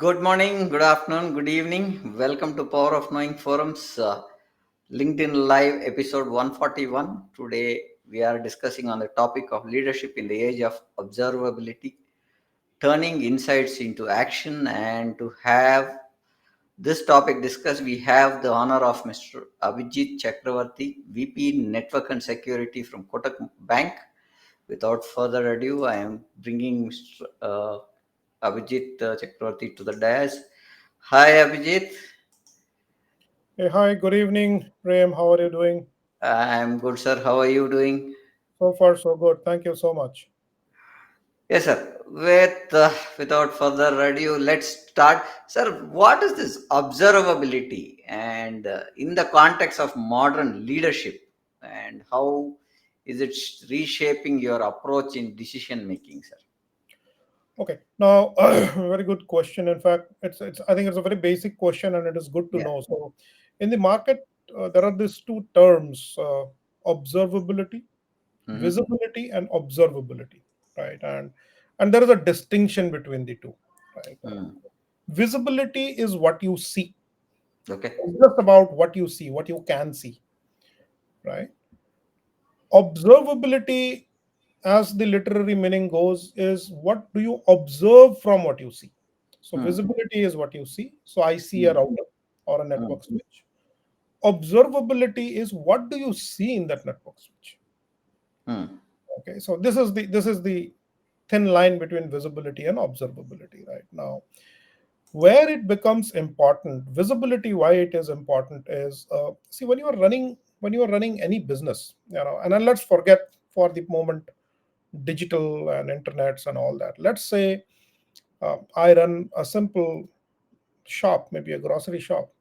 Good morning, good afternoon, good evening. Welcome to Power of Knowing Forums, LinkedIn Live episode 141. Today we are discussing on the topic of leadership in the age of observability, turning insights into action. And to have this topic discussed, we have the honor of Mr. Abhijit Chakravarty, VP Network and Security from Kotak Bank. Without further ado, I am bringing Mr. Abhijit Chakravarty to the dais. Hi, Abhijit. Hey, hi, good evening, Ram. How are you doing? I'm good, sir. How are you doing? So far, so good. Thank you so much. Yes, sir. Without further ado, let's start. Sir, what is this observability and in the context of modern leadership, and how is it reshaping your approach in decision making, sir? Okay, now, very good question. In fact, it's I think it's a very basic question, and it is good to Yeah. know. So, in the market, there are these two terms: observability, Mm-hmm. visibility, and observability, right? And there is a distinction between the two, right? Mm. Visibility is what you see. Okay. It's just about what you see, what you can see, right? Observability, as the literary meaning goes, is what do you observe from what you see. So Mm. visibility is what you see. So I see a Mm. router or a Mm. network switch. Observability is what do you see in that network switch. Mm. Okay, so this is the thin line between visibility and observability right now. Where it becomes important, visibility, why it is important is, see, when you are running any business, and then let's forget for the moment digital and internets and all that. Let's say I run a simple shop, maybe a grocery shop.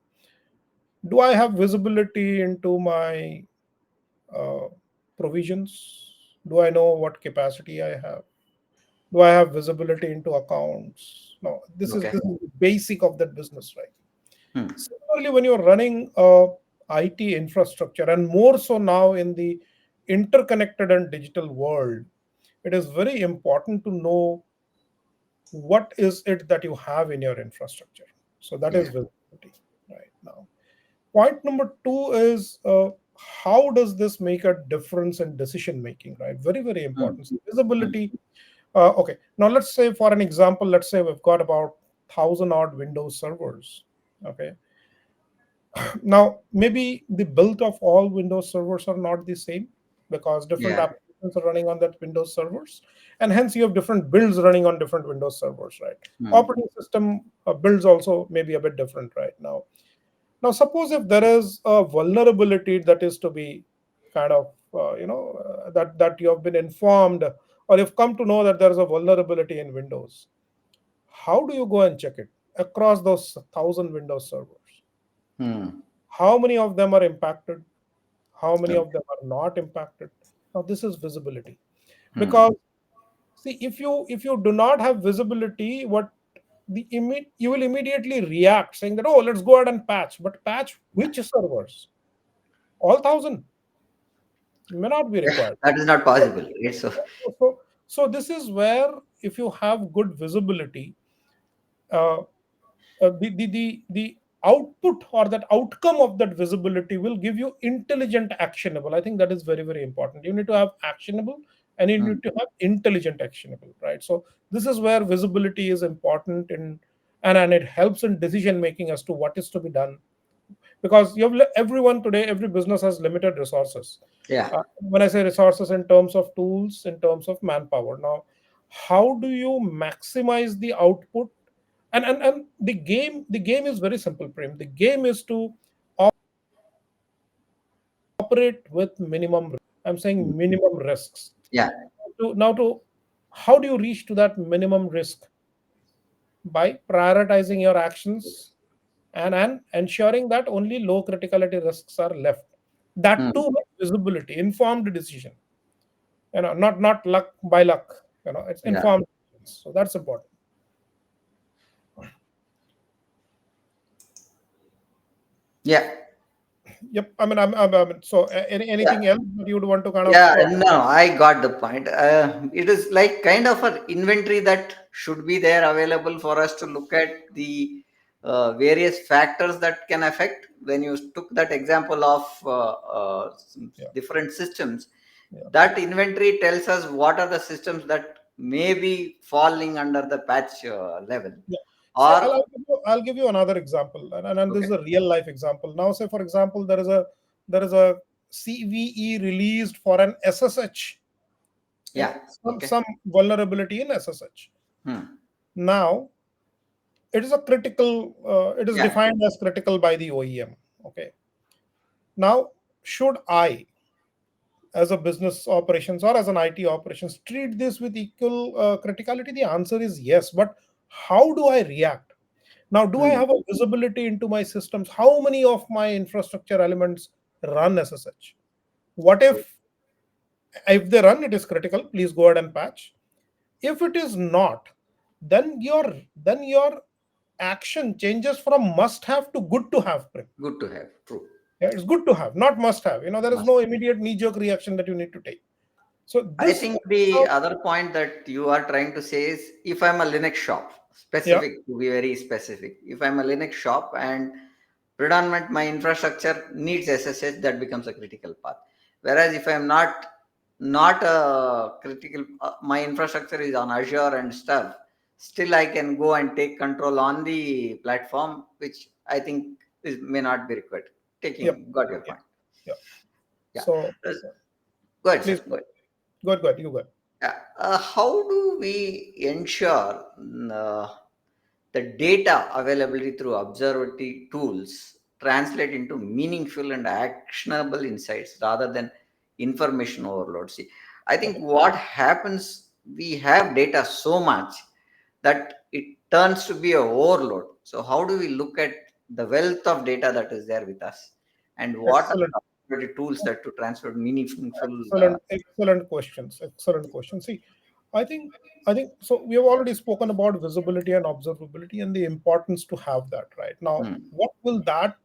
Do I have visibility into my uh, provisions? Do I know what capacity I have? Do I have visibility into accounts? No, this is Okay. this is the basic of that business, right? Mm. Similarly, when you're running a IT infrastructure, and more so now in the interconnected and digital world, it is very important to know what is it that you have in your infrastructure. So that is Yeah. visibility right now. Point number two is, how does this make a difference in decision making, right? Very, very Mm. important. So Mm. visibility. Okay, now let's say, for an example, let's say we've got about 1,000 odd Windows servers. Okay, now maybe the build of all Windows servers are not the same, because different Yeah. applications are running on that Windows servers, and hence you have different builds running on different Windows servers, right? Mm. Operating system builds also may be a bit different right now. Now, suppose if there is a vulnerability that is to be kind of, that you have been informed, or you've come to know that there is a vulnerability in Windows. How do you go and check it across those 1,000 Windows servers? Mm. How many of them are impacted? How many Okay. of them are not impacted? Now, this is visibility. Mm. Because, see, if you do not have visibility, you will immediately react saying that, oh, let's go ahead and patch. But patch which servers? All 1,000 may not be Yeah, required. that is not possible. It's so. So this is where, if you have good visibility, uh, the output or that outcome of that visibility will give you intelligent actionable. I think that is very, very important. You need to have actionable, and you Mm. need to have intelligent actionable, right? So this is where visibility is important in, and it helps in decision making as to what is to be done, because everyone today, every business has limited resources. Yeah. When I say resources, in terms of tools, in terms of manpower. Now, how do you maximize the output? And the game is very simple, Prem. The game is to operate with minimum risk. I'm saying Mm. minimum risks. Yeah. To how do you reach to that minimum risk? By prioritizing your actions, and ensuring that only low criticality risks are left. That Mm. too with visibility, informed decision. Not luck by luck. It's Yeah. informed decisions. So that's important. Yeah. Yep. So Yeah. anything else that you would want to kind of Yeah, no, I got the point. It is like kind of an inventory that should be there available for us to look at the various factors that can affect. When you took that example of some yeah, different systems, yeah, that inventory tells us what are the systems that may be falling under the patch level. yeah. Say Or, I'll give you another example, and this is okay, a real life example. Now, say for example, there is a CVE released for an SSH. yeah, okay, Some vulnerability in SSH. hmm, Now it is a critical. It is yeah, defined as critical by the OEM. Okay. Now, should I, as a business operations or as an IT operations, treat this with equal criticality? The answer is yes. But how do I react? Now, do I hmm, have a visibility into my systems? How many of my infrastructure elements run SSH? What true, if they run, it is critical. Please go ahead and patch. If it is not, then your action changes from must have to good to have. Prem. good to have, true. Yeah, it's good to have, not must have. There is Must. no immediate knee jerk reaction that you need to take. So I this, think the other point that you are trying to say is if I'm a Linux shop, yeah, specific to be very specific, if I'm a Linux shop and predominant my infrastructure needs SSH, that becomes a critical path. Whereas if I'm not a critical, my infrastructure is on Azure and stuff, still I can go and take control on the platform, which I think may not be required. yep, Got your yeah, point. yeah. Yeah. So Uh, Go ahead, sir. please Go ahead. go ahead, you go ahead. Yeah. How do we ensure the data availability through observability tools translate into meaningful and actionable insights rather than information overload? See, I think Okay, what happens, we have data so much that it turns to be a overload. So, how do we look at the wealth of data that is there with us, and what are excellent. the observability tools that to transfer meaningful? Excellent questions. Excellent questions. See, I think I think so. We have already spoken about visibility and observability and the importance to have that right now. Hmm, What will that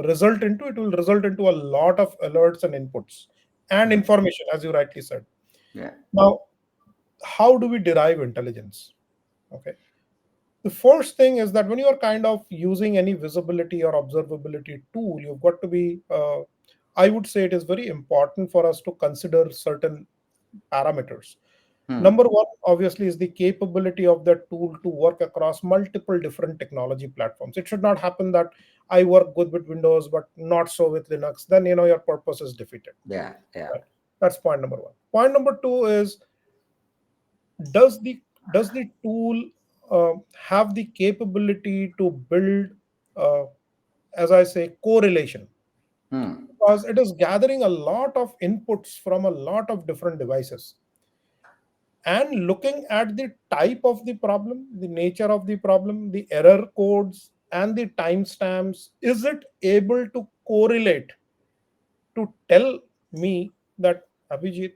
result into? It will result into a lot of alerts and inputs and hmm, information, as you rightly said. yeah. Now, how do we derive intelligence? Okay. The first thing is that when you are kind of using any visibility or observability tool, you've got to be, I would say it is very important for us to consider certain parameters. Hmm. Number one, obviously, is the capability of the tool to work across multiple different technology platforms. It should not happen that I work good with Windows, but not so with Linux. Then, your purpose is defeated. Yeah, yeah. Right? That's point number one. Point number two is, does the tool have the capability to build, uh, as I say, correlation, Hmm. because it is gathering a lot of inputs from a lot of different devices and looking at the type of the problem, the nature of the problem, the error codes, and the timestamps. Is it able to correlate to tell me that, Abhijit,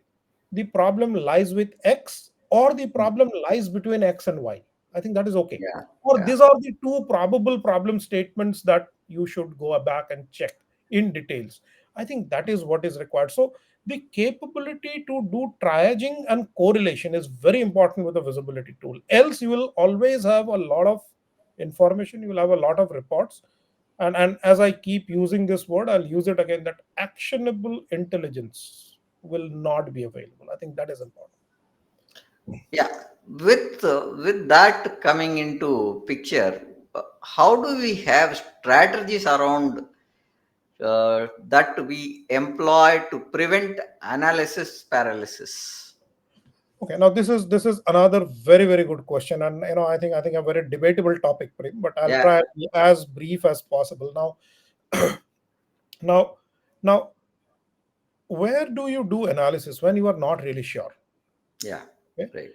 the problem lies with X or the problem lies between X and Y? I think that is okay. Yeah, Or yeah, these are the two probable problem statements that you should go back and check in details. I think that is what is required. So the capability to do triaging and correlation is very important with a visibility tool. Else you will always have a lot of information, you will have a lot of reports, and as I keep using this word, I'll use it again, that actionable intelligence will not be available. I think that is important. yeah. With that coming into picture, how do we have strategies around that to be employed to prevent analysis paralysis? Okay, now this is another very very good question, and I think a very debatable topic, Prem, but I'll Yeah, try and be as brief as possible. Now now where do you do analysis when you are not really sure? yeah, Okay?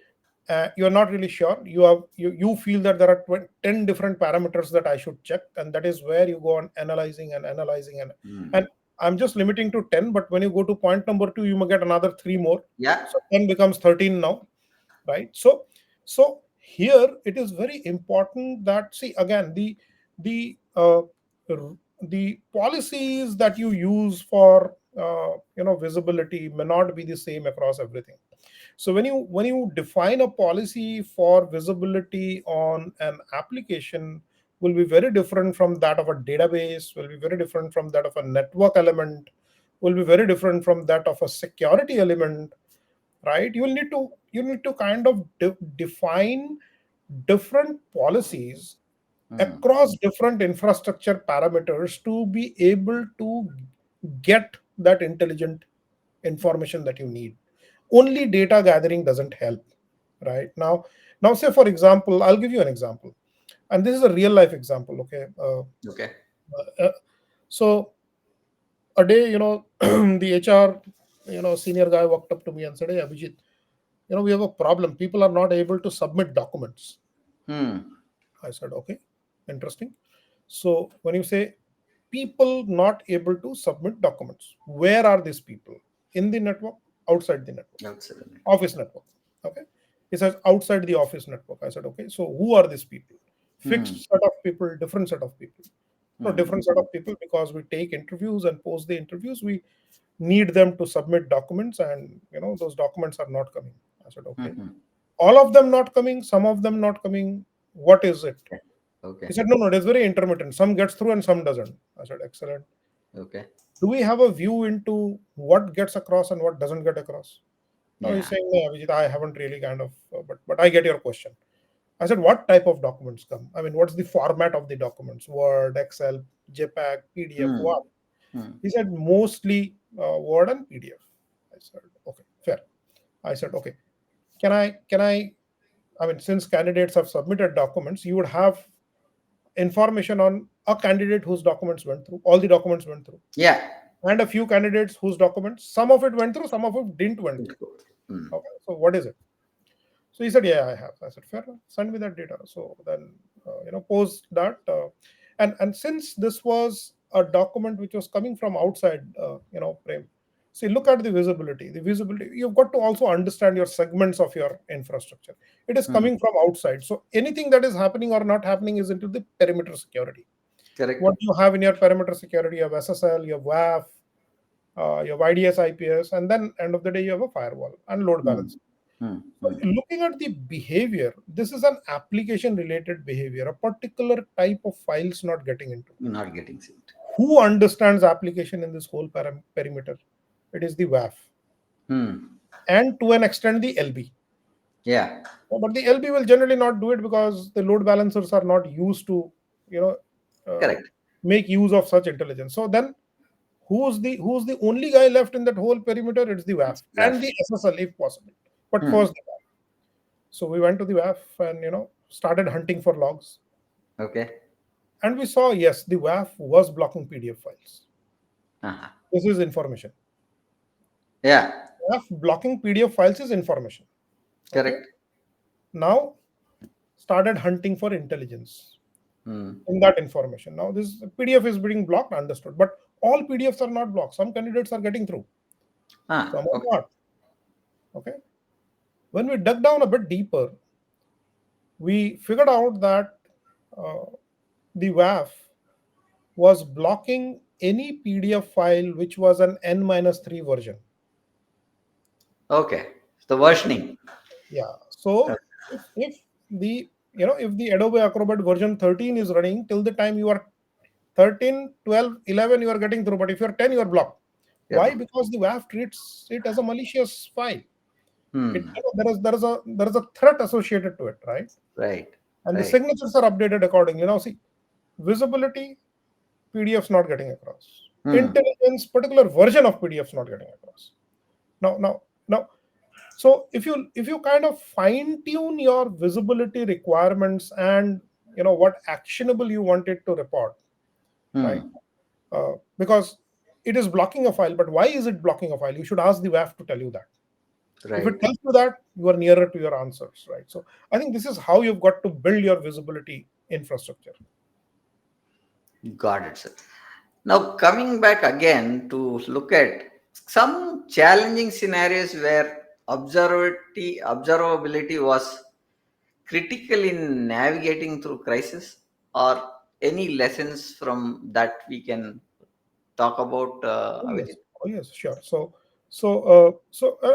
right. You're not really sure, you feel that there are 10 different parameters that I should check, and that is where you go on analyzing and analyzing, and Hmm. I'm just limiting to 10, but when you go to point number 2, you may get another 3 more. Yeah, So 10 becomes 13 now, right? So here it is very important that, see, again, the the policies that you use for visibility may not be the same across everything. So when you define a policy for visibility on an application, will be very different from that of a database, will be very different from that of a network element, will be very different from that of a security element, right? You need to kind of define different policies Hmm. across different infrastructure parameters to be able to get that intelligent information that you need. Only data gathering doesn't help, right? Now say for example, I'll give you an example, and this is a real life example. Okay. Okay. Uh, so a day, the HR, senior guy walked up to me and said, "Hey, Abhijit, we have a problem. People are not able to submit documents." Hmm. I said, "Okay, interesting." So when you say people not able to submit documents, where are these people? In the network, outside the network, Absolutely. office network. Okay. He says outside the office network. I said, okay, so who are these people? Hmm. Fixed set of people, different set of people. No, Hmm. different set of people, because we take interviews, and post the interviews, we need them to submit documents, and those documents are not coming. I said, okay. Hmm. All of them not coming, some of them not coming. What is it? Okay. He Okay. said, no, no, it is very intermittent. Some gets through and some doesn't. I said, excellent. Okay. Do we have a view into what gets across and what doesn't get across? No, he's Yeah. saying, no, Abhijit, I haven't really kind of, but I get your question. I said, what type of documents come? I mean, what's the format of the documents? Word, Excel, JPEG, PDF, Hmm. what? Hmm. He said, mostly Word and PDF. I said, okay, fair. I said, okay, I mean, since candidates have submitted documents, you would have information on a candidate whose documents went through, all the documents went through, Yeah. and a few candidates whose documents, some of it went through, some of it didn't went Good. through. Hmm. Okay, so what is it? So he said, yeah, I have. I said, fair enough, send me that data. So then, post that. And since this was a document which was coming from outside, Prem, see, look at the visibility. The visibility, you've got to also understand your segments of your infrastructure. It is Hmm. coming from outside. So anything that is happening or not happening is into the perimeter security. Correct. What you have in your perimeter security, you have SSL, you have WAF, you have IDS, IPS, and then end of the day, you have a firewall and load Hmm. balance. Hmm. So Hmm. looking at the behavior, this is an application related behavior, a particular type of files not getting into. You're not getting synced. Who understands application in this whole perimeter? It is the WAF, Hmm. and to an extent the LB. Yeah. But the LB will generally not do it because the load balancers are not used to, you know, uh, Correct. make use of such intelligence. So then, who's the only guy left in that whole perimeter? It's the WAF It's and rough. the SSL if possible. But Hmm. first the WAF. So we went to the WAF and started hunting for logs, Okay. and we saw, yes, the WAF was blocking PDF files. Uh-huh. This is information. Yeah. WAF blocking PDF files is information. Okay. Correct. Now started hunting for intelligence Hmm. in that information. Now this PDF is being blocked, understood, but all PDFs are not blocked. Some candidates are getting through, Ah. some are Okay. not. Okay. When we dug down a bit deeper, we figured out that uh, the WAF was blocking any PDF file which was an N-3 version. Okay. The Okay. versioning. Yeah. So if the if the Adobe Acrobat version 13 is running, till the time you are 13, 12, 11, you are getting through. But if you're 10, you are blocked. Yeah. Why? Because the WAF treats it as a malicious file. Hmm. There is a threat associated to it, right? Right. And the Right. signatures are updated accordingly. Now see, visibility, PDFs not getting across. Hmm. Intelligence, particular version of PDFs not getting across. Now, so if you kind of fine tune your visibility requirements and what actionable you want it to report, right? Hmm. Because it is blocking a file, but why is it blocking a file? You should ask the WAF to tell you that. If it Right. tells you that, you are nearer to your answers, right? So I think this is how you've got to build your visibility infrastructure. Got it, sir. Now, coming back again to look at some challenging scenarios where observability was critical in navigating through crisis, or any lessons from that we can talk about, Oh yes, Abhijit? oh yes, sure.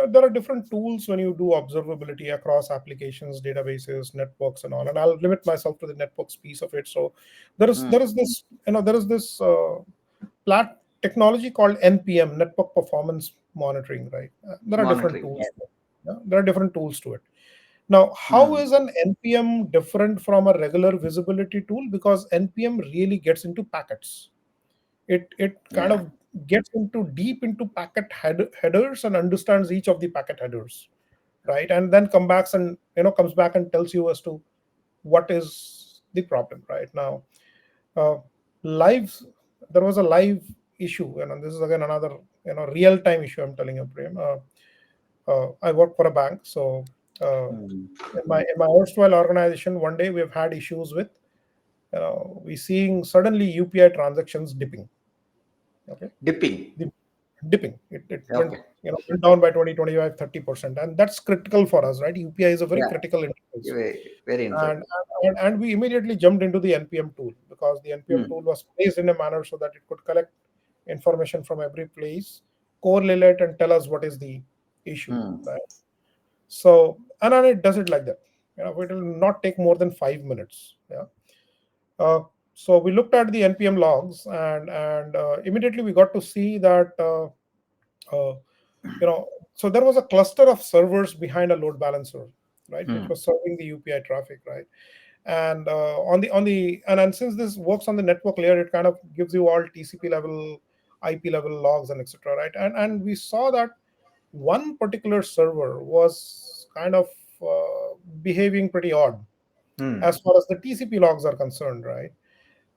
There are different tools when you do observability across applications, databases, networks, and all. And I'll limit myself to the networks piece of it. So Hmm. there is this there is this technology called NPM, Network Performance Monitoring. Right? There are different Monitoring. tools. Yeah. Yeah? There are different tools to it. Now, how Hmm. is an NPM different from a regular visibility tool? Because NPM really gets into packets. It kind Yeah. of gets into deep into headers and understands each of the packet headers, right? And then comes back and tells you as to what is the problem right now. uh, Lives, there was a live issue, this is again another real time issue I'm telling you, Prem. I work for a bank, so Hmm. in my erstwhile organization, one day we've had issues with we seeing suddenly UPI transactions dipping. Okay, Dipping. the dipping, it went, Okay. went down by 20, 25, 30%, and that's critical for us, right? UPI is a very Yeah. critical interface. Very, very and important. and we immediately jumped into the NPM tool, because the NPM tool Hmm. was placed in a manner so that it could collect information from every place, correlate, and tell us what is the issue, Hmm. right? So, and then it does it like that. It will not take more than 5 minutes. Yeah. uh, so we looked at the NPM logs, and immediately we got to see that uh, so there was a cluster of servers behind a load balancer, right, which Hmm. was serving the UPI traffic, right? And and since this works on the network layer, it kind of gives you all TCP level, IP level logs, and etc., right? And we saw that one particular server was kind of behaving pretty odd Hmm. as far as the TCP logs are concerned, right?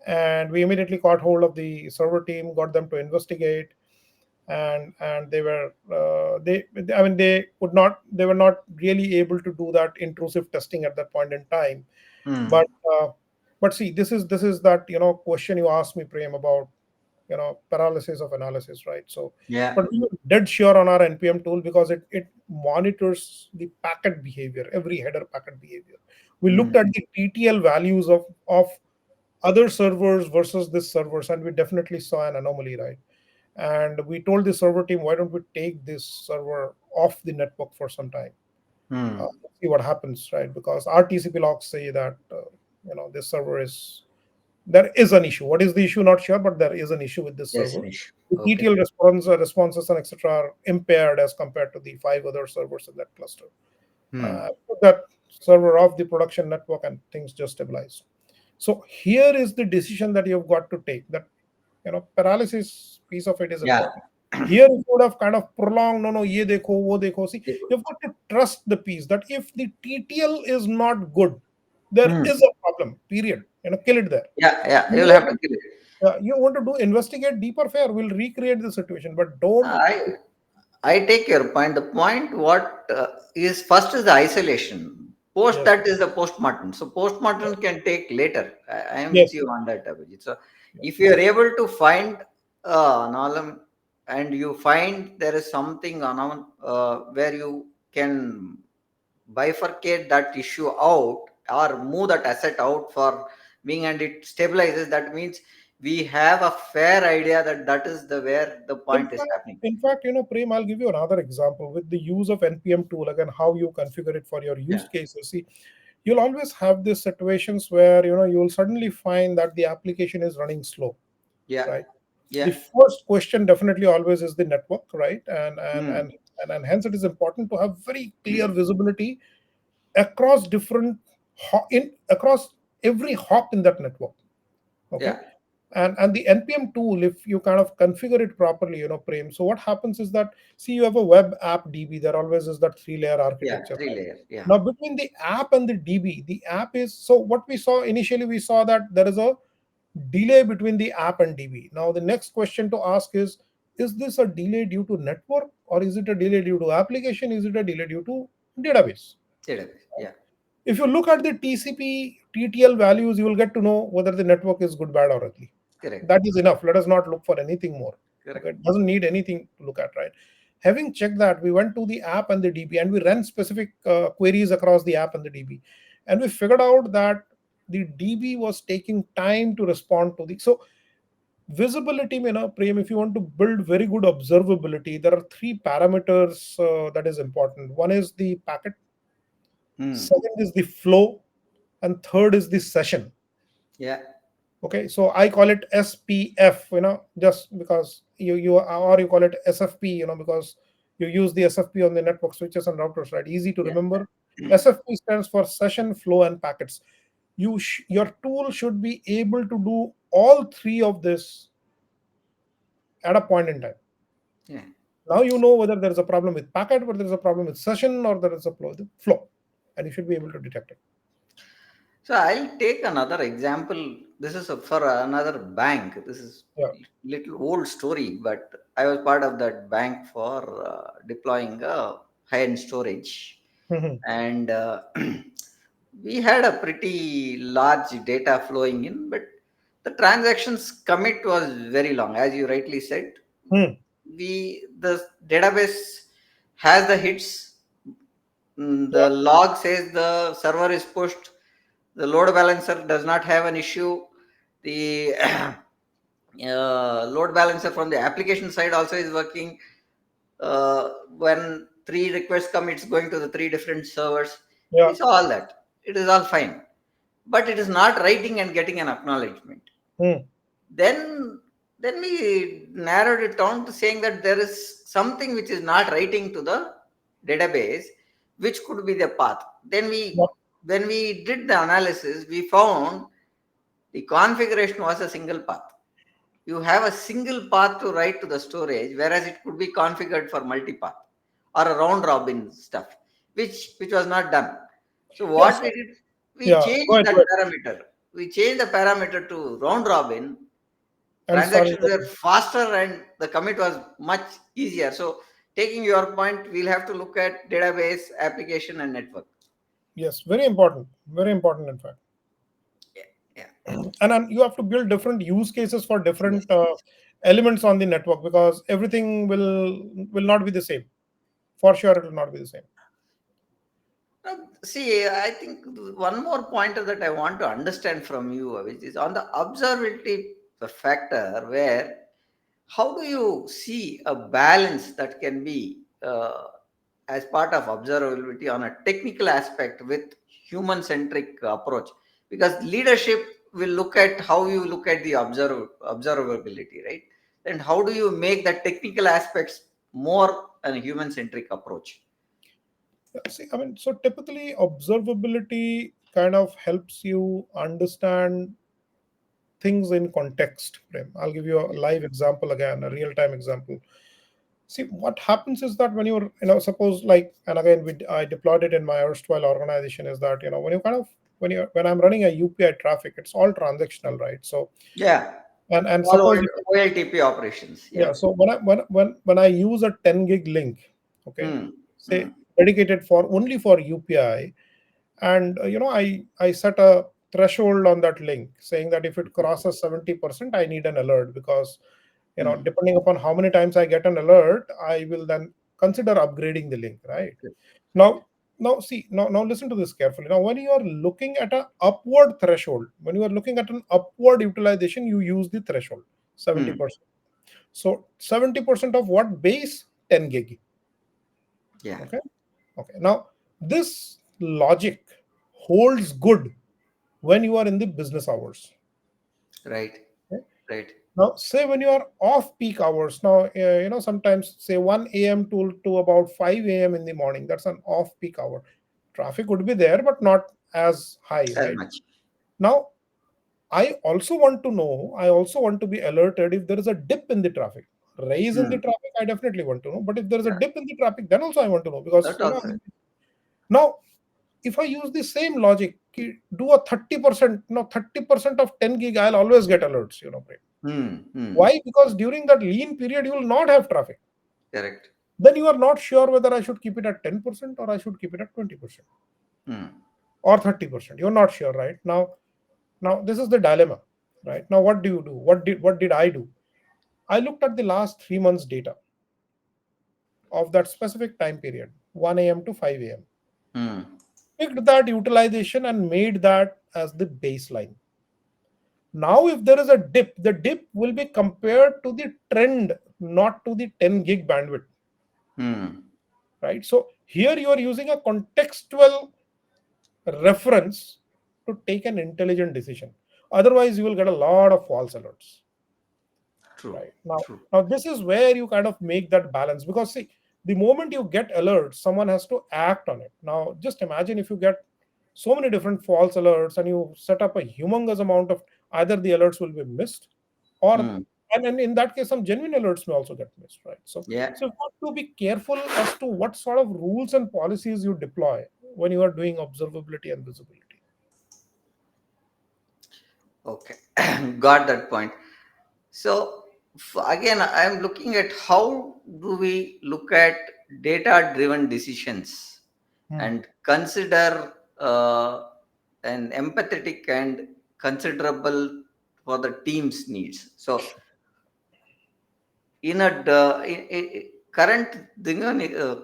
And we immediately caught hold of the server team, got them to investigate, and they were I mean, they were not really able to do that intrusive testing at that point in time. Hmm. But see, this is that question you asked me, Prem, about paralysis of analysis, right? So, Yeah. but we were dead sure on our NPM tool, because it monitors the packet behavior, every header packet behavior. We Hmm. looked at the TTL values of other servers versus this servers, and we definitely saw an anomaly, right? And we told the server team, why don't we take this server off the network for some time, Hmm. see what happens, right? Because our TCP logs say that this server is there is an issue. What is the issue? Not sure, but there is an issue with this Yes, server. Nish. The Okay. TTL responses and etc. are impaired as compared to the five other servers in that cluster. Hmm. Put that server off the production network, and things just stabilize. So here is the decision that you've got to take. That paralysis piece of it is Yeah. important. Here you would have kind of prolonged, no, no, ye dekho, wo dekho. See, you've got to trust the piece that if the TTL is not good, there Hmm. is a problem. Period. Kill it there. Yeah. Yeah. You You'll have want to to, kill it. you want to do investigate deeper, fair. We'll recreate the situation, but don't. I I take your point. The point what is first is the isolation. Post Yes, that is the postmortem. So postmortem can take later. I am with yes, you on that, Abhijit. So yes, if you are able to find an alarm and you find there is something on where you can bifurcate that issue out or move that asset out for being, and it stabilizes, that means we have a fair idea that that is the where the In point is fact, happening. Prem, I'll give you another example with the use of NPM tool, again, how you configure it for your use Yeah. cases. See, you'll always have these situations where you'll suddenly find that the application is running slow, Yeah. right? The Yeah. first question definitely always is the network, right? Hmm. And hence it is important to have very clear visibility across across every hop in that network. Okay, Yeah. and the NPM tool, if you kind of configure it properly, Prem. So what happens is that, see, you have a web app DB. There always is that three-layer Yeah. architecture, Three right? layer. Yeah. Now between the app and the DB, the app is, so what we saw initially, we saw that there is a delay between the app and DB. Now the next question to ask is this a delay due to network, or is it a delay due to application? Is it a delay due to database? Database. Yeah. If you look at the TCP TTL values, you will get to know whether the network is good, bad, or ugly. Correct. That is enough. Let us not look for anything more. Okay, Correct. it doesn't need anything to look at, right? Having checked that, we went to the app and the DB, and we ran specific queries across the app and the DB, and we figured out that the DB was taking time to respond to the. So visibility, Prem, if you want to build very good observability, there are three parameters that is important. One is the packet, Hmm. second is the flow, and third is the session. Yeah. Okay, so I call it SPF, just because or you call it SFP, because you use the SFP on the network switches and routers, right? Easy to Yeah. remember. SFP stands for session, flow, and packets. Your tool should be able to do all three of this at a point in time. Yeah. Now you know whether there is a problem with packet, whether there is a problem with session, or there is a flow, and you should be able to detect it. So I'll take another example. This is for another bank. This is Yeah. little old story, but I was part of that bank for deploying high-end storage, Mhm. and we had a pretty large data flowing in, but the transactions commit was very long, as you rightly said. Hmm. The database has the hits. The Yeah. log says the server is pushed. The load balancer does not have an issue. The load balancer from the application side also is working. When three requests come, it's going to the three different servers. Yeah. We saw all that. It is all fine. But it is not writing and getting an acknowledgement. Hmm. Then we narrowed it down to saying that there is something which is not writing to the database, which could be the path. Then Yeah. when we did the analysis, we found the configuration was a single path. You have a single path to write to the storage, whereas it could be configured for multipath or a round robin stuff, which was not done. So Yeah. what we So did, we yeah. Go changed ahead. that Go ahead. parameter. We changed the parameter to round robin. And started Transactions were working. faster and the commit was much easier. So taking your point, we'll have to look at database, application, and network. Yes. Very important. Very important, in fact. Yeah, yeah, And then you have to build different use cases for yes, different yes. elements on the network, because everything will not be the same. For sure, it will not be the same. Now, see, I think one more pointer that I want to understand from you, which is on the observability factor, where how do you see a balance that can be as part of observability on a technical aspect with human centric approach? Because leadership will look at how you look at the observability, right? And how do you make the technical aspects more a human centric approach? Yeah, see, I mean, so typically observability kind of helps you understand things in context. Prem. I'll give you a live example again, a real time example. See, what happens is that when you're, suppose like, and again, I deployed it in my erstwhile organization, is that, when you kind of, when I'm running a UPI traffic, it's all transactional, right? So, Yeah, and all suppose, OLTP operations. Yeah. yeah, so when I use a 10 gig link, okay, Hmm. Hmm. say dedicated for only for UPI, and I set a threshold on that link saying that if it crosses 70%, I need an alert, because Hmm. depending upon how many times I get an alert, I will then consider upgrading the link, right? Good. Now see, now listen to this carefully. Now when you are looking at a upward threshold, when you are looking at an upward utilization, you use the threshold Hmm. 70%. So 70% of what base? 10 gig. Yeah. Okay. Okay. Now this logic holds good when you are in the business hours. Right. Okay? Right. Now, say when you are off peak hours, now, sometimes say 1 a.m. to about 5 a.m. in the morning, that's an off peak hour. Traffic would be there, but not as high, As right? much. Now, I also want to be alerted if there is a dip in the traffic. Rise in the Hmm. traffic, I definitely want to know. But if there is a Yeah. dip in the traffic, then also I want to know, because, That also. now if I use the same logic, do a 30%, 30% of 10 gig, I'll always get alerts, Hmm. Hmm. Why? Because during that lean period, you will not have traffic. Correct. Then you are not sure whether I should keep it at 10% or I should keep it at 20% Hmm. or 30%. You're not sure, right? Now this is the dilemma, right? Now what do you do? What did I do? I looked at the last 3 months data of that specific time period, 1 a.m. to 5 a.m. Hmm. Picked that utilization and made that as the baseline. Now, if there is a dip, the dip will be compared to the trend, not to the 10 gig bandwidth, Hmm. right? So here you are using a contextual reference to take an intelligent decision. Otherwise, you will get a lot of false alerts. True. Right now, True. this is where you kind of make that balance, because see, the moment you get alerts, someone has to act on it. Now just imagine if you get so many different false alerts and you set up a humongous amount of, either the alerts will be missed, or Hmm. and in that case some genuine alerts may also get missed, right? So Yeah. so you've got to be careful as to what sort of rules and policies you deploy when you are doing observability and visibility. Okay. Got that point. So again, I'm looking at how do we look at data-driven decisions Hmm. and consider an empathetic and considerable for the team's needs. So in a current thing,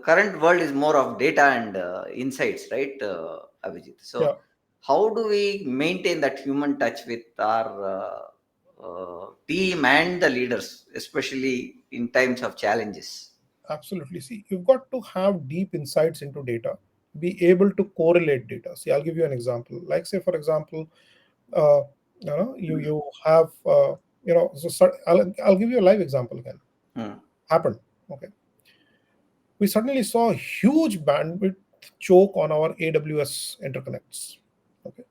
current world is more of data and insights, right, Abhijit? Yeah, So how do we maintain that human touch with our team and the leaders, especially in times of challenges? absolutely. See, you've got to have deep insights into data, be able to correlate data. See, I'll give you an example. Like, say, for example, uh, you have I'll give you a live example again. Hmm. Happened. Okay, we suddenly saw a huge bandwidth choke on our AWS interconnects. Okay,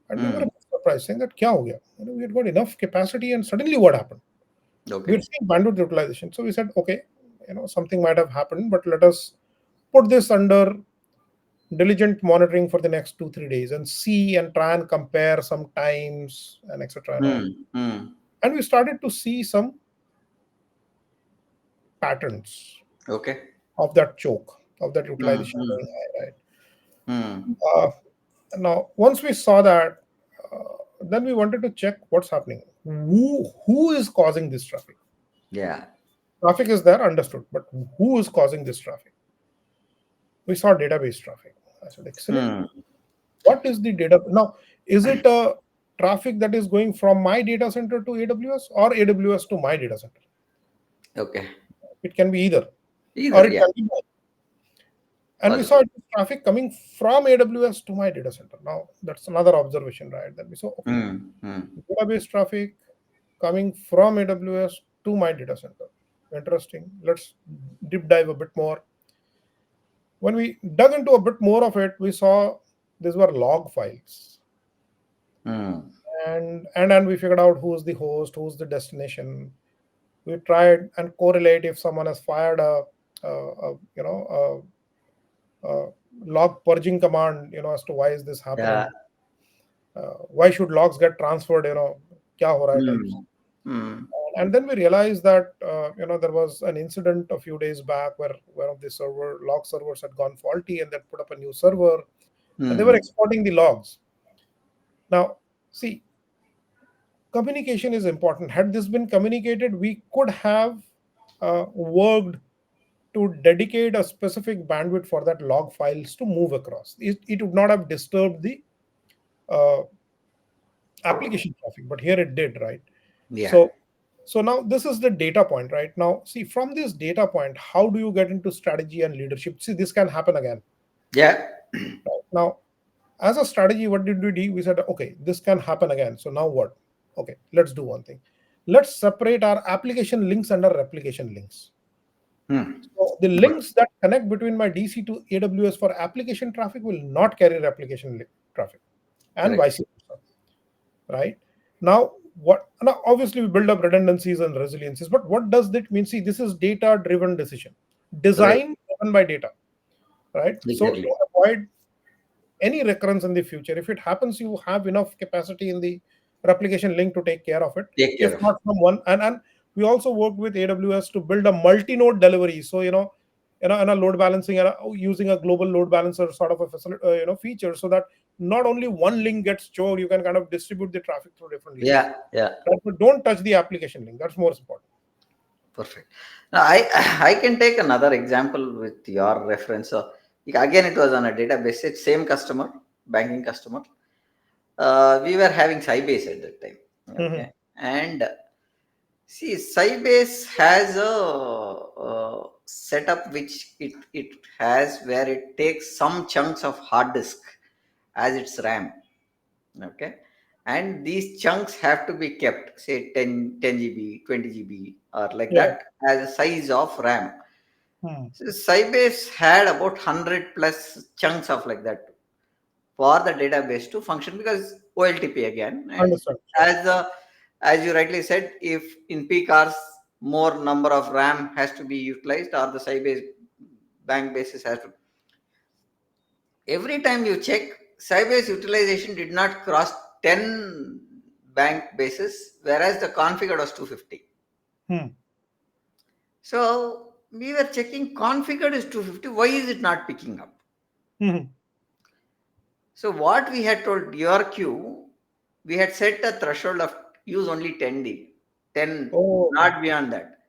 and we were a Hmm. bit surprised, saying that, "Kya ho gaya?" We had got enough capacity, and suddenly what happened? We Okay. were seeing bandwidth utilization. So we said, okay, something might have happened, but let us put this under diligent monitoring for the next 2 3 days and see and try and compare some times and etc and all. Hmm. Hmm. And we started to see some patterns Okay. of that choke, of that Hmm. utilization Hmm. going high, right? Hmm. Now once we saw that, then we wanted to check what's happening, who is causing this traffic. Yeah. Traffic is there, understood, but who is causing this traffic? We saw database traffic. I said, excellent. Hmm. What is the data now? Is it a traffic that is going from my data center to AWS, or AWS to my data center? Okay. It can be either, or Either. it Yeah. can be both. And we Possible. saw traffic coming from AWS to my data center. Now that's another observation, right? Then we saw, okay, Hmm. Hmm. database traffic coming from AWS to my data center. Interesting. Let's deep dive a bit more. When we dug into a bit more of it, we saw these were log files, Hmm. and we figured out who's the host, who's the destination. We tried and correlate if someone has fired a log purging command, as to why is this Yeah. happening. Why should logs get transferred? Kya ho raha hai types. Hmm. Hmm. And then we realized that there was an incident a few days back where one of the log servers had gone faulty, and they put up a new server, and they were Hmm. exporting the logs. Now, see, communication is important. Had this been communicated, we could have worked to dedicate a specific bandwidth for that log files to move across. It would not have disturbed the uh, application traffic, but here it did, right? Yeah. So now this is the data point, right? Now, see, from this data point, how do you get into strategy and leadership? See, this can happen again. Yeah. Right? Now, as a strategy, what did we do? We said, okay, this can happen again. So now what? Okay, let's do one thing. Let's separate our application links under replication links. Hmm. So the Good. links that connect between my DC to AWS for application traffic will not carry replication traffic, and Correct. vice versa. Right now, what? Now, obviously, we build up redundancies and resiliencies, but what does that mean? See, this is data-driven decision, Right. design driven by data, right? So to Exactly. avoid any recurrence in the future, if it happens, you have enough capacity in the replication link to take care of it. Take If care of. not from one, and we also worked with AWS to build a multi-node delivery. So and a load balancing, and using a global load balancer sort of a facility, feature, so that not only one link gets choked, you can kind of distribute the traffic through different links. Yeah. Yeah. Right? But don't touch the application link. That's more important. Perfect. Now, I can take another example with your reference. So again, it was on a database. It's same customer, banking customer. we were having Sybase at that time. Hmm. Okay, and see, Sybase has a setup which it has where it takes some chunks of hard disk as its RAM. Okay, and these chunks have to be kept, say 10 GB, 20 GB, or like Yeah. that, as a size of RAM. Hmm. So Sybase had about 100 plus chunks of like that for the database to function because OLTP again. And Understand. Yeah. as the as you rightly said, if in peak hours more number of RAM has to be utilized or the Sybase bank basis has to. Every time you check, Sybase utilization did not cross 10 bank basis, whereas the configured was 250. Hmm. So we were checking configured is 250. Why is it not picking up? Hmm. So what we had told your queue, we had set a threshold of use only 10 10, Oh, okay. not beyond that.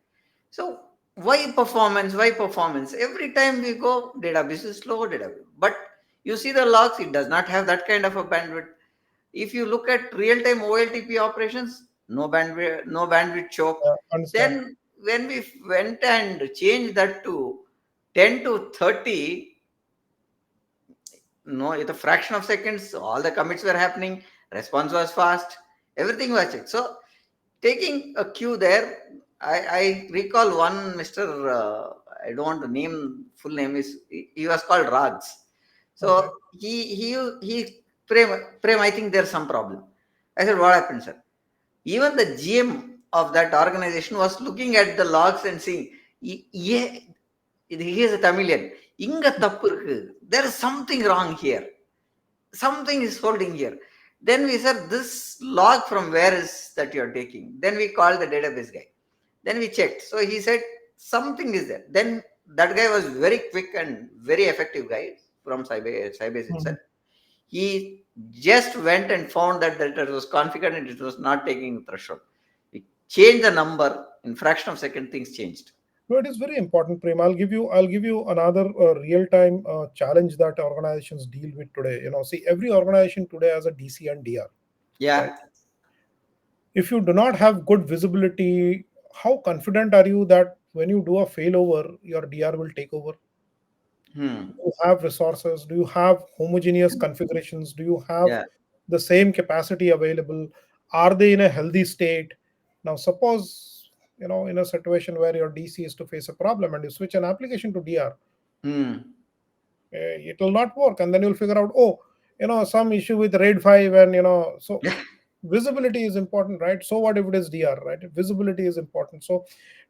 So why performance? Why performance? Every time we go, database is slow, database. But you see the logs, it does not have that kind of a bandwidth. If you look at real-time OLTP operations, no bandwidth choke. Understand. Then when we went and changed that to 10 to 30, no, it's a fraction of seconds, all the commits were happening, response was fast, everything was checked. So taking a queue there, I recall one Mr. I don't want to name full name is he was called Rags. Okay. So he Prem, I think there's some problem. I said, what happened, sir? Even the GM of that organization was looking at the logs and saying, yeah, he is a Tamilian. Inga தப்பு இருக்கு. There is something wrong here. Something is holding here. Then we said, this log from where is that you are taking? Then we called the database guy. Then we checked. So he said, something is there. Then that guy was very quick and very effective guy from Sybase Hmm. itself. He just went and found that it was configured and it was not taking the threshold. We changed the number. In fraction of second, things changed. No, it is very important, Prem. I'll give you another real-time challenge that organizations deal with today. See, every organization today has a DC and DR, right? Yeah. If you do not have good visibility, how confident are you that when you do a failover, your DR will take over? Hmm. Do you have resources? Do you have homogeneous configurations? Do you have Yeah. the same capacity available? Are they in a healthy state? Now, suppose in a situation where your DC is to face a problem and you switch an application to DR, Hmm. it will not work, and then you'll figure out, oh, some issue with RAID 5, and so visibility is important, right? So what if it is DR, right? Visibility is important. So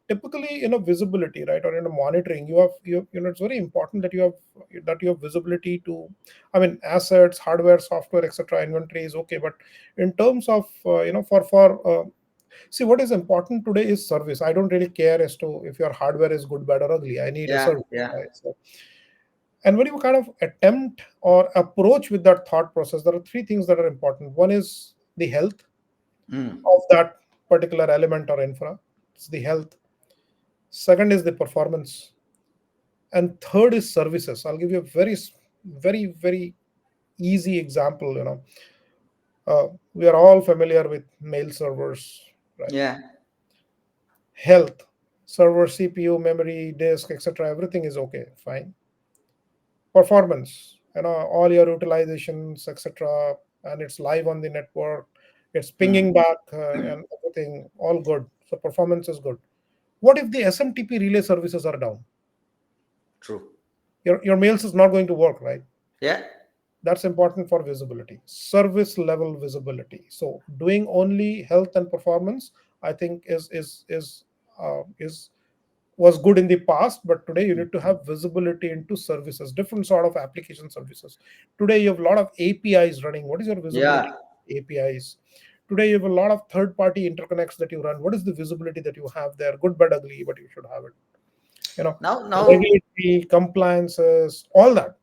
typically, visibility, right, or monitoring, it's very important that you have visibility to, I mean, assets, hardware, software, etc. Inventory is okay, but in terms of see, what is important today is service. I don't really care as to if your hardware is good, bad, or ugly. I need a Yeah. service, Yeah. right? So, and when you kind of attempt or approach with that thought process, there are three things that are important. One is the health Hmm. of that particular element or infra. It's the health. Second is the performance, and third is services. I'll give you a very easy example. We are all familiar with mail servers, right? Yeah. Health, server, CPU, memory, disk, etc. Everything is okay, fine. Performance, all your utilizations, etc., and it's live on the network. It's Hmm. pinging back, and everything all good. So performance is good. What if the SMTP relay services are down? True. Your mails is not going to work, right? Yeah. That's important for visibility, service level visibility. So doing only health and performance, I think, is was good in the past, but today you need to have visibility into services, different sort of application services. Today you have a lot of APIs running. What is your visibility? Yeah. APIs. Today you have a lot of third party interconnects that you run. What is the visibility that you have there? Good, bad, ugly, but you should have it. you know Now. Regulatory compliances, all that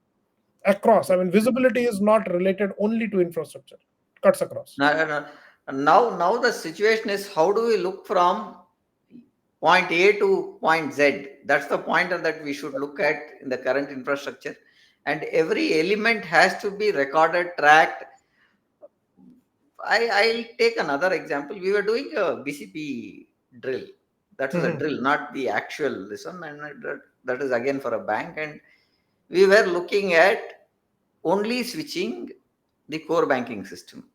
across. I mean, visibility is not related only to infrastructure, cuts across. Now the situation is, how do we look from point A to point Z? That's the pointer that we should look at in the current infrastructure. And every element has to be recorded, tracked. I'll take another example. We were doing a BCP drill. That was a Mhm. drill, not the actual this one, and that is again for a bank. And we were looking at only switching the core banking system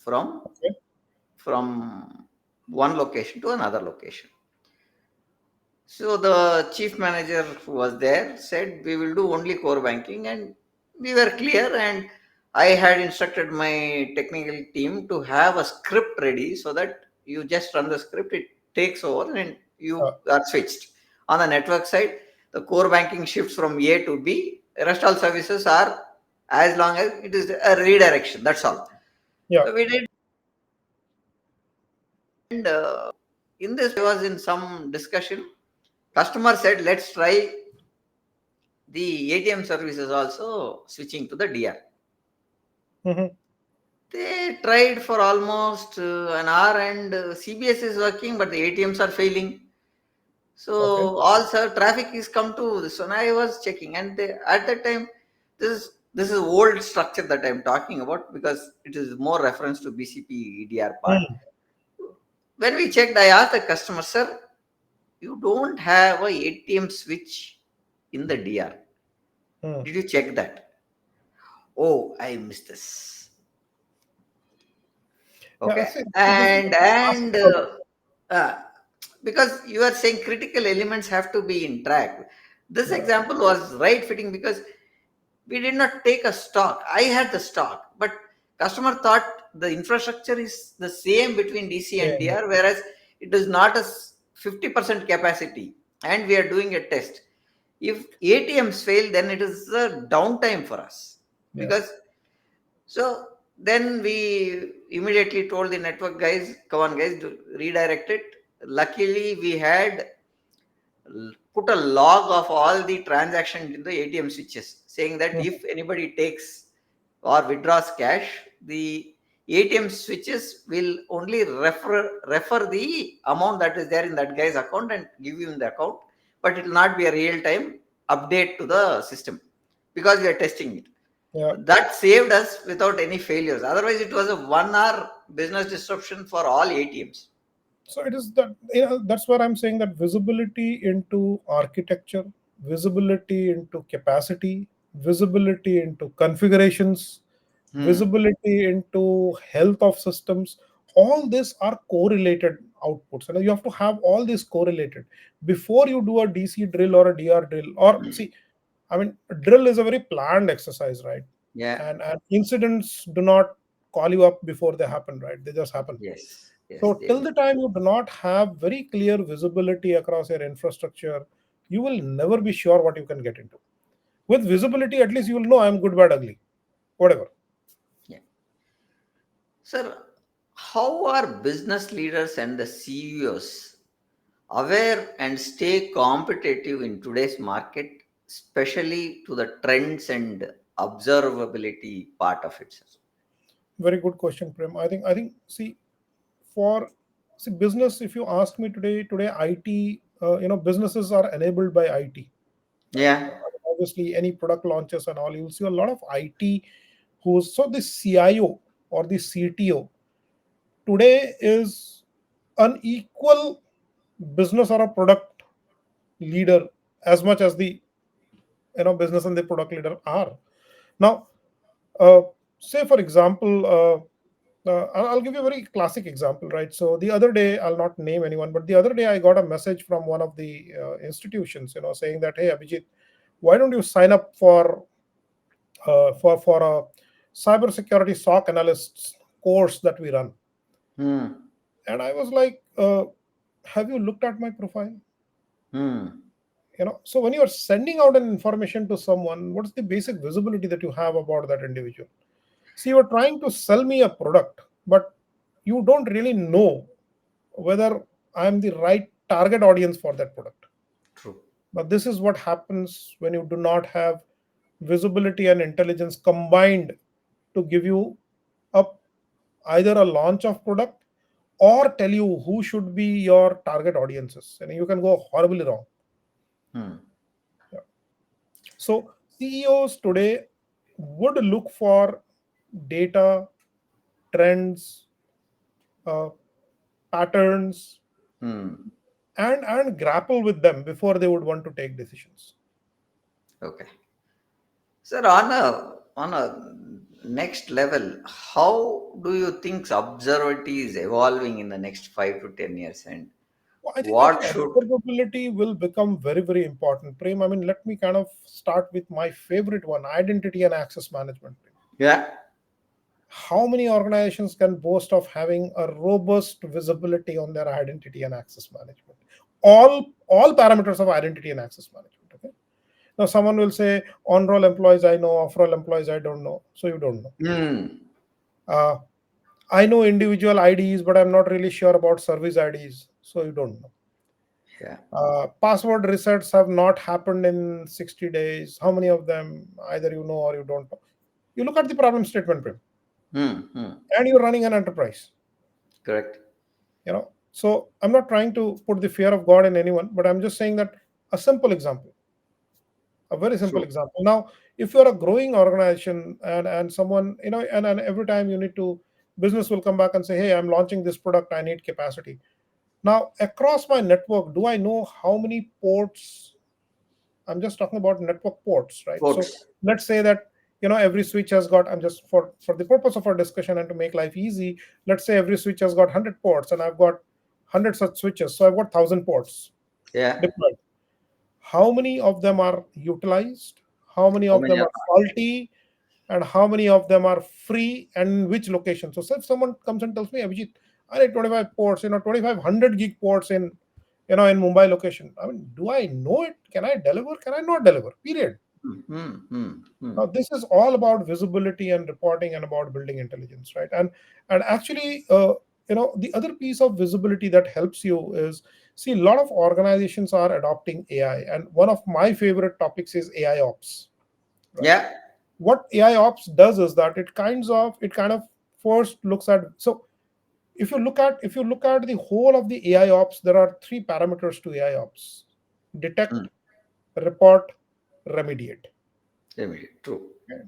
from Okay. from one location to another location. So the chief manager who was there said we will do only core banking, and we were clear. And I had instructed my technical team to have a script ready so that you just run the script, it takes over, and you Uh, are switched. On the network side, the core banking shifts from A to B. Rest all services are as long as it is a redirection. That's all. yeah. So we did, and in this, I was in some discussion. Customer said, "Let's try the ATM services also switching to the DR." Mhm. They tried for almost an hour, and CBS is working, but the ATMs are failing. Okay. So all sir traffic is come to this one. I was checking, and at that time, this is old structure that I'm talking about because it is more reference to BCP EDR part. Mm. When we checked, I asked the customer, sir, you don't have a ATM switch in the DR. Mm. Did you check that? Oh, I missed this. Yeah. Okay, See, this is and what I'm asking for. uh, because you are saying critical elements have to be in track. This Yeah. example was right fitting because we did not take a stock. I had the stock, but customer thought the infrastructure is the same between DC and Same. DR, whereas it is not a 50% capacity, and we are doing a test. If ATMs fail, then it is a downtime for us Yeah. because so then we immediately told the network guys, come on guys, redirect it. Luckily, we had put a log of all the transactions in the ATM switches, saying that Mhm. if anybody takes or withdraws cash, the ATM switches will only refer the amount that is there in that guy's account and give you in the account, but it will not be a real time update to the system because we are testing it. Yeah. That saved us without any failures. Otherwise, it was a 1 hour business disruption for all ATMs. So it is that, that's where I'm saying that visibility into architecture, visibility into capacity, visibility into configurations, Hmm. visibility into health of systems, all these are correlated outputs. And you have to have all these correlated before you do a DC drill or a DR drill. Or see, I mean, drill is a very planned exercise, right? Yeah. And incidents do not call you up before they happen, right? They just happen. Yes. Yes. So They till will. the time you do not have very clear visibility across your infrastructure, you will never be sure what you can get into. With visibility, at least you will know I'm good, bad, ugly, whatever. Yeah. Sir, how are business leaders and the CEOs aware and stay competitive in today's market, especially to the trends and observability part of it, sir? Very good question, Prem. I think for see business, if you ask me today IT, businesses are enabled by IT, right? Yeah. Obviously, any product launches and all, you'll see a lot of IT who's so the CIO or the CTO today is an equal business or a product leader as much as the business and the product leader are now. uh, Say for example, I'll give you a very classic example, right? So the other day, I'll not name anyone, but the other day I got a message from one of the institutions, saying that, hey Abhijit, why don't you sign up for a cybersecurity SOC analysts course that we run? Hmm. And I was like, have you looked at my profile? Hmm. So when you are sending out an information to someone, what's the basic visibility that you have about that individual? See, you're trying to sell me a product, but you don't really know whether I'm the right target audience for that product. True. But this is what happens when you do not have visibility and intelligence combined to give you a either a launch of product or tell you who should be your target audiences, and you can go horribly wrong. Hmm. Yeah. So CEOs today would look for data, trends, uh, patterns, Hmm. and grapple with them before they would want to take decisions. Okay. Sir, on a next level, how do you think observability is evolving in the next 5 to 10 years, and Well, I think what should? observability will become very, very important. Prem, I mean, let me kind of start with my favorite one: identity and access management. Yeah. How many organizations can boast of having a robust visibility on their identity and access management? All parameters of identity and access management. Okay. Now, someone will say, on-roll employees I know, off-roll employees I don't know. So you don't know. Hmm. Uh, I know individual IDs, but I'm not really sure about service IDs. So you don't know. Yeah. Password resets have not happened in 60 days. How many of them either you know or you don't know? You look at the problem statement, Prem, Hmm. Hmm. and you're running an enterprise. Correct. So I'm not trying to put the fear of God in anyone, but I'm just saying that a simple example, a very simple True. example. Now, if you're a growing organization and someone, and every time you need to, business will come back and say, hey, I'm launching this product, I need capacity. Now, across my network, do I know how many ports? I'm just talking about network ports, right? So Ports. let's say that every switch has got. I'm just for the purpose of our discussion and to make life easy. Let's say every switch has got 100 ports, and I've got 100 such switches. So I've got 1,000 ports Yeah. deployed. How many of them are utilized? How many How of many them are? are faulty? And how many of them are free? And in which location? So if someone comes and tells me, Abhijit, I need 25 ports, 2,500 gig ports in Mumbai location. I mean, do I know it? Can I deliver? Can I not deliver? Period. Hmm. Hmm. Hmm. Hmm. Now, this is all about visibility and reporting and about building intelligence, right? And actually, the other piece of visibility that helps you is, see, a lot of organizations are adopting AI, and one of my favorite topics is AI ops, right? Yeah. What AI ops does is that it kind of first looks at. So if you look at the whole of the AI ops, there are three parameters to AI ops: Hmm. detect, report, remediate. Immediate. True. Okay?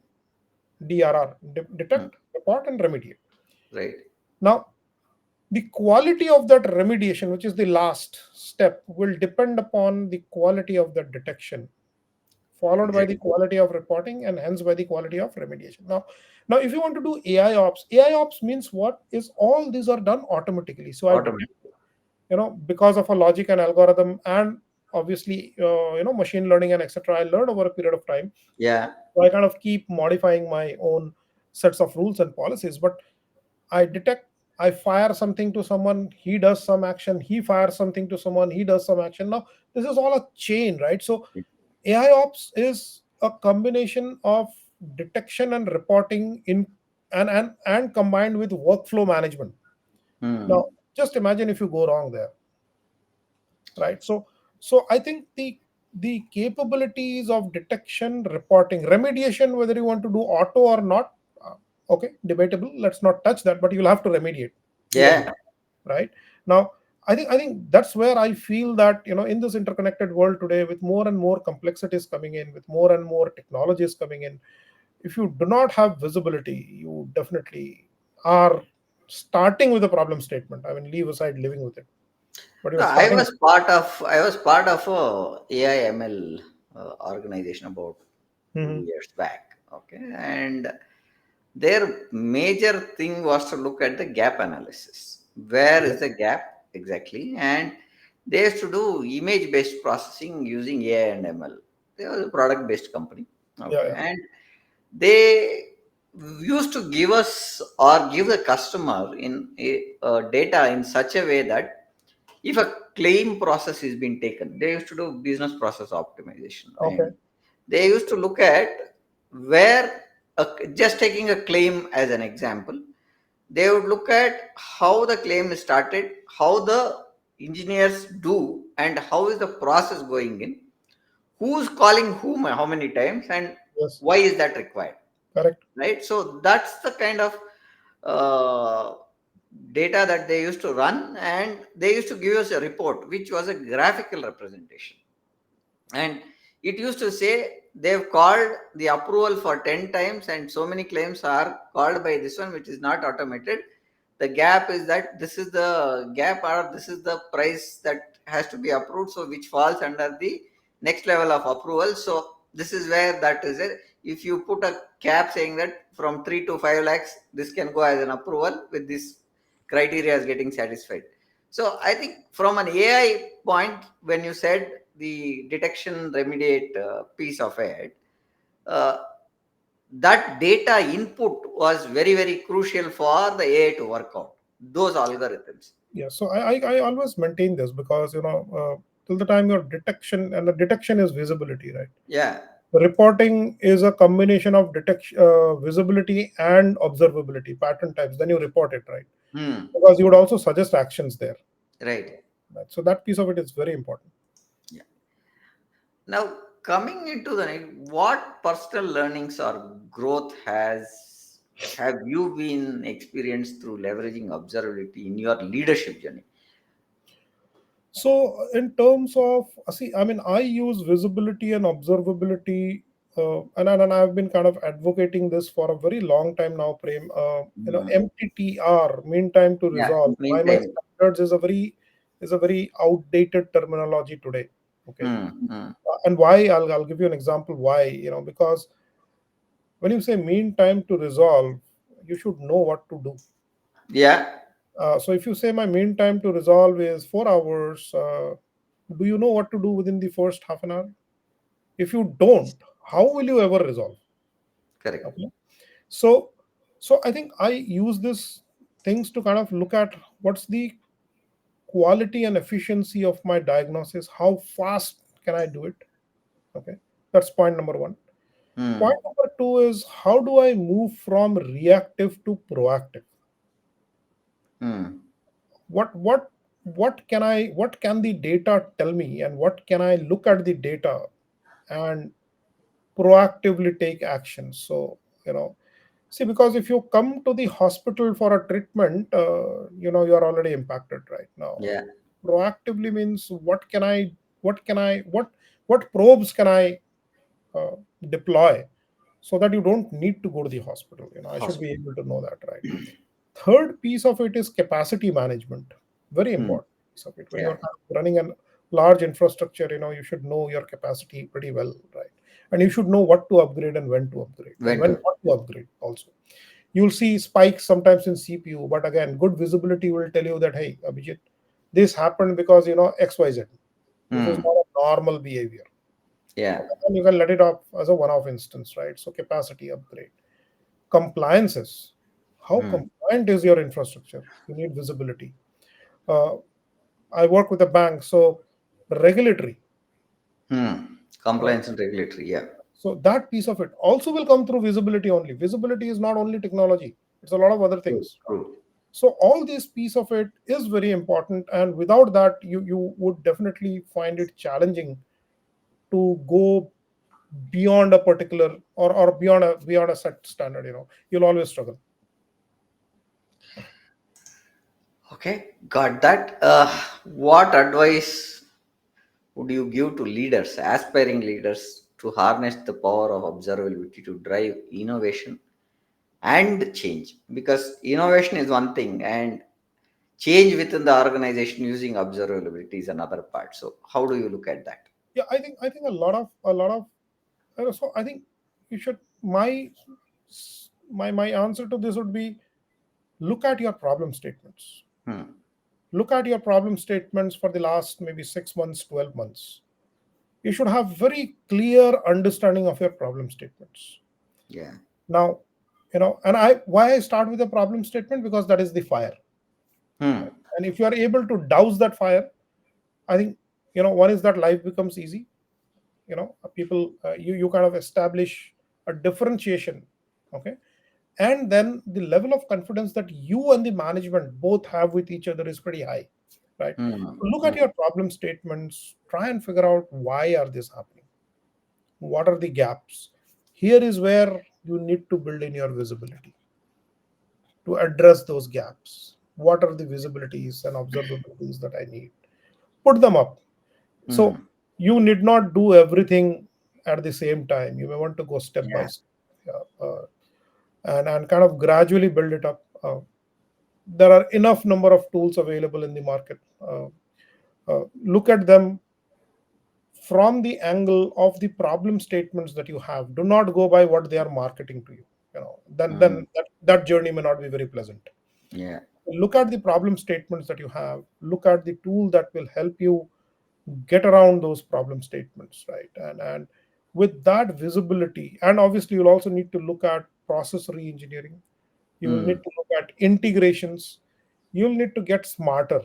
DRR, Hmm. detect, report, and remediate. Right. Now, the quality of that remediation, which is the last step, will depend upon the quality of the detection, followed by the Exactly. quality of reporting, and hence by the quality of remediation. Now, if you want to do AI ops means what is all these are done automatically. So I Automatic. detect, because of a logic and algorithm, and obviously, machine learning and etc. I learn over a period of time. Yeah. So I kind of keep modifying my own sets of rules and policies. But I detect, I fire something to someone, he does some action, he fires something to someone, he does some action. Now, this is all a chain, right? So AI ops is a combination of detection and reporting in and combined with workflow management. Hmm. Now, just imagine if you go wrong there, right? So I think the capabilities of detection, reporting, remediation, whether you want to do auto or not, okay, debatable. Let's not touch that, but you'll have to remediate Yeah. eventually, right? Now, I think that's where I feel that in this interconnected world today, with more and more complexities coming in, with more and more technologies coming in, if you do not have visibility, you definitely are starting with a problem statement. I mean, leave aside living with it, but No, you're I starting. was part of a AI/ML organization about two Mhm. years back. Okay, and their major thing was to look at the gap analysis. Where Yeah, is the gap exactly? And they used to do image-based processing using AI and ML. They were a product-based company. yeah, Okay, yeah. and they used to give us or give the customer in data in such a way that if a claim process is being taken, they used to do business process optimization, Okay. and they used to look at where just taking a claim as an example, they would look at how the claim is started, how the engineers do, and how is the process going in, who's calling whom how many times, and Yes. why is that required, Correct. right? So that's the kind of uh, data that they used to run, and they used to give us a report which was a graphical representation, and it used to say they've called the approval for 10 times and so many claims are called by this one which is not automated. the gap is that this is the gap, or this is the price that has to be approved, so which falls under the next level of approval. So this is where that is it. If you put a cap saying that from 3 to 5 lakhs this can go as an approval with this criteria is getting satisfied. So I think from an AI point, when you said the detection remediate piece of it, uh, that data input was very, very crucial for the AI to work out those algorithms. Yeah, so I always maintain this because till the time your detection, and the detection is visibility, right? Yeah. Reporting is a combination of detection, visibility, and observability pattern types. Then you report it, right? Hmm. Because you would also suggest actions there. Right. Right? So that piece of it is very important. Yeah. Now, coming into the what personal learnings or growth has have you been experienced through leveraging observability in your leadership journey? So in terms of, see, I mean, I use visibility and observability, and I've been kind of advocating this for a very long time now, Prem. Hmm. MTTR, mean time to Yeah. resolve, by my Meantime. standards, is a very outdated terminology today. Okay, Hmm. Hmm. and why? I'll give you an example. Why? Because when you say mean time to resolve, you should know what to do. Yeah. So if you say my mean time to resolve is 4 hours, do you know what to do within the first half an hour? If you don't, how will you ever resolve? Correct. Okay. So, so I think I use this things to kind of look at what's the quality and efficiency of my diagnosis. How fast can I do it? Okay. That's point number one. Point Hmm. number two is how do I move from reactive to proactive? Hmm. What can the data tell me, and what can I look at the data and proactively take action? So see, because if you come to the hospital for a treatment, you're already impacted right now. Yeah. Proactively means what probes can I uh, deploy so that you don't need to go to the hospital. I should be Hospital. able to know that, right? Third piece of it is capacity management. Very Hmm. important piece of it. When Yeah. you're kind of running a large infrastructure, you should know your capacity pretty well, right? And you should know what to upgrade and when to upgrade, and Went when to. not to upgrade also. You'll see spikes sometimes in CPU, but again, good visibility will tell you that, hey, Abhijit, this happened because XYZ. This is Hmm. not a normal behavior. Yeah. Okay, and you can let it off as a one-off instance, right? So capacity upgrade. Compliances. How Hmm. compliant is your infrastructure? You need visibility. Uh, I work with a bank, so regulatory. Hmm. Uh, Compliance and regulatory. Yeah. so that piece of it also will come through visibility only. Visibility is not only technology; it's a lot of other True. things. True. So all this piece of it is very important, and without that, you would definitely find it challenging to go beyond a particular, or beyond a set standard. You'll always struggle. Okay. Got that. What advice would you give to leaders, aspiring leaders, to harness the power of observability to drive innovation and change? Because innovation is one thing, and change within the organization using observability is another part. So, how do you look at that? Yeah, I think a lot of so I think you should my answer to this would be, look at your problem statements. Hmm. Look at your problem statements for the last maybe 6 months, 12 months. You should have very clear understanding of your problem statements. Yeah. Now, and I start with a problem statement because that is the fire. Hmm. And if you are able to douse that fire, I think one is that life becomes easy. People, you kind of establish a differentiation. Okay. And then the level of confidence that you and the management both have with each other is pretty high, right? Hmm. So look Hmm. at your problem statements, try and figure out why are this happening, what are the gaps. Here is where you need to build in your visibility to address those gaps. What are the visibilities and observabilities that I need? Put them up. So Hmm. you need not do everything at the same time. You may want to go step by Yeah. step, and kind of gradually build it up. There are enough number of tools available in the market. Look at them from the angle of the problem statements that you have. Do not go by what they are marketing to you. Mm. That journey may not be very pleasant. Yeah. Look at the problem statements that you have. Look at the tool that will help you get around those problem statements, right? And with that visibility, and obviously you'll also need to look at process re-engineering. You will need Mm. to look at integrations. You'll need to get smarter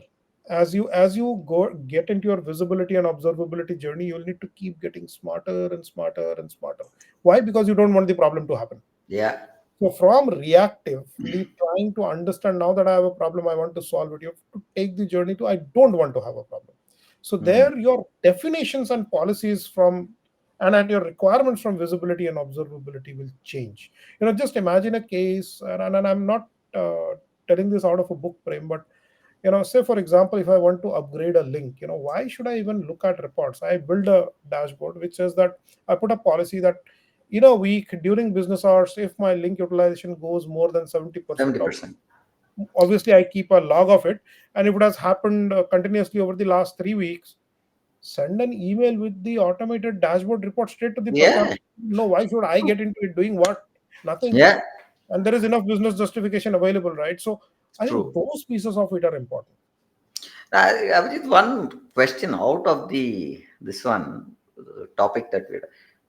as you go get into your visibility and observability journey. You'll need to keep getting smarter and smarter and smarter. Why? Because you don't want the problem to happen. Yeah. So from reactively trying to understand, now that I have a problem, I want to solve it, you have to take the journey to I don't want to have a problem. So Mm. there your definitions and policies from and your requirements from visibility and observability will change. Just imagine a case, and I'm not telling this out of a book frame, but say for example, if I want to upgrade a link, why should I even look at reports? I build a dashboard which says that I put a policy that in a week during business hours, if my link utilization goes more than 70%, 70%. obviously I keep a log of it. And if it has happened continuously over the last 3 weeks, send an email with the automated dashboard report straight to the procurement. Yeah. No, why should I get into it doing what? Nothing. Yeah. And there is enough business justification available, right? So I think True. those pieces of it are important. Abhijit, one question out of the this one topic that we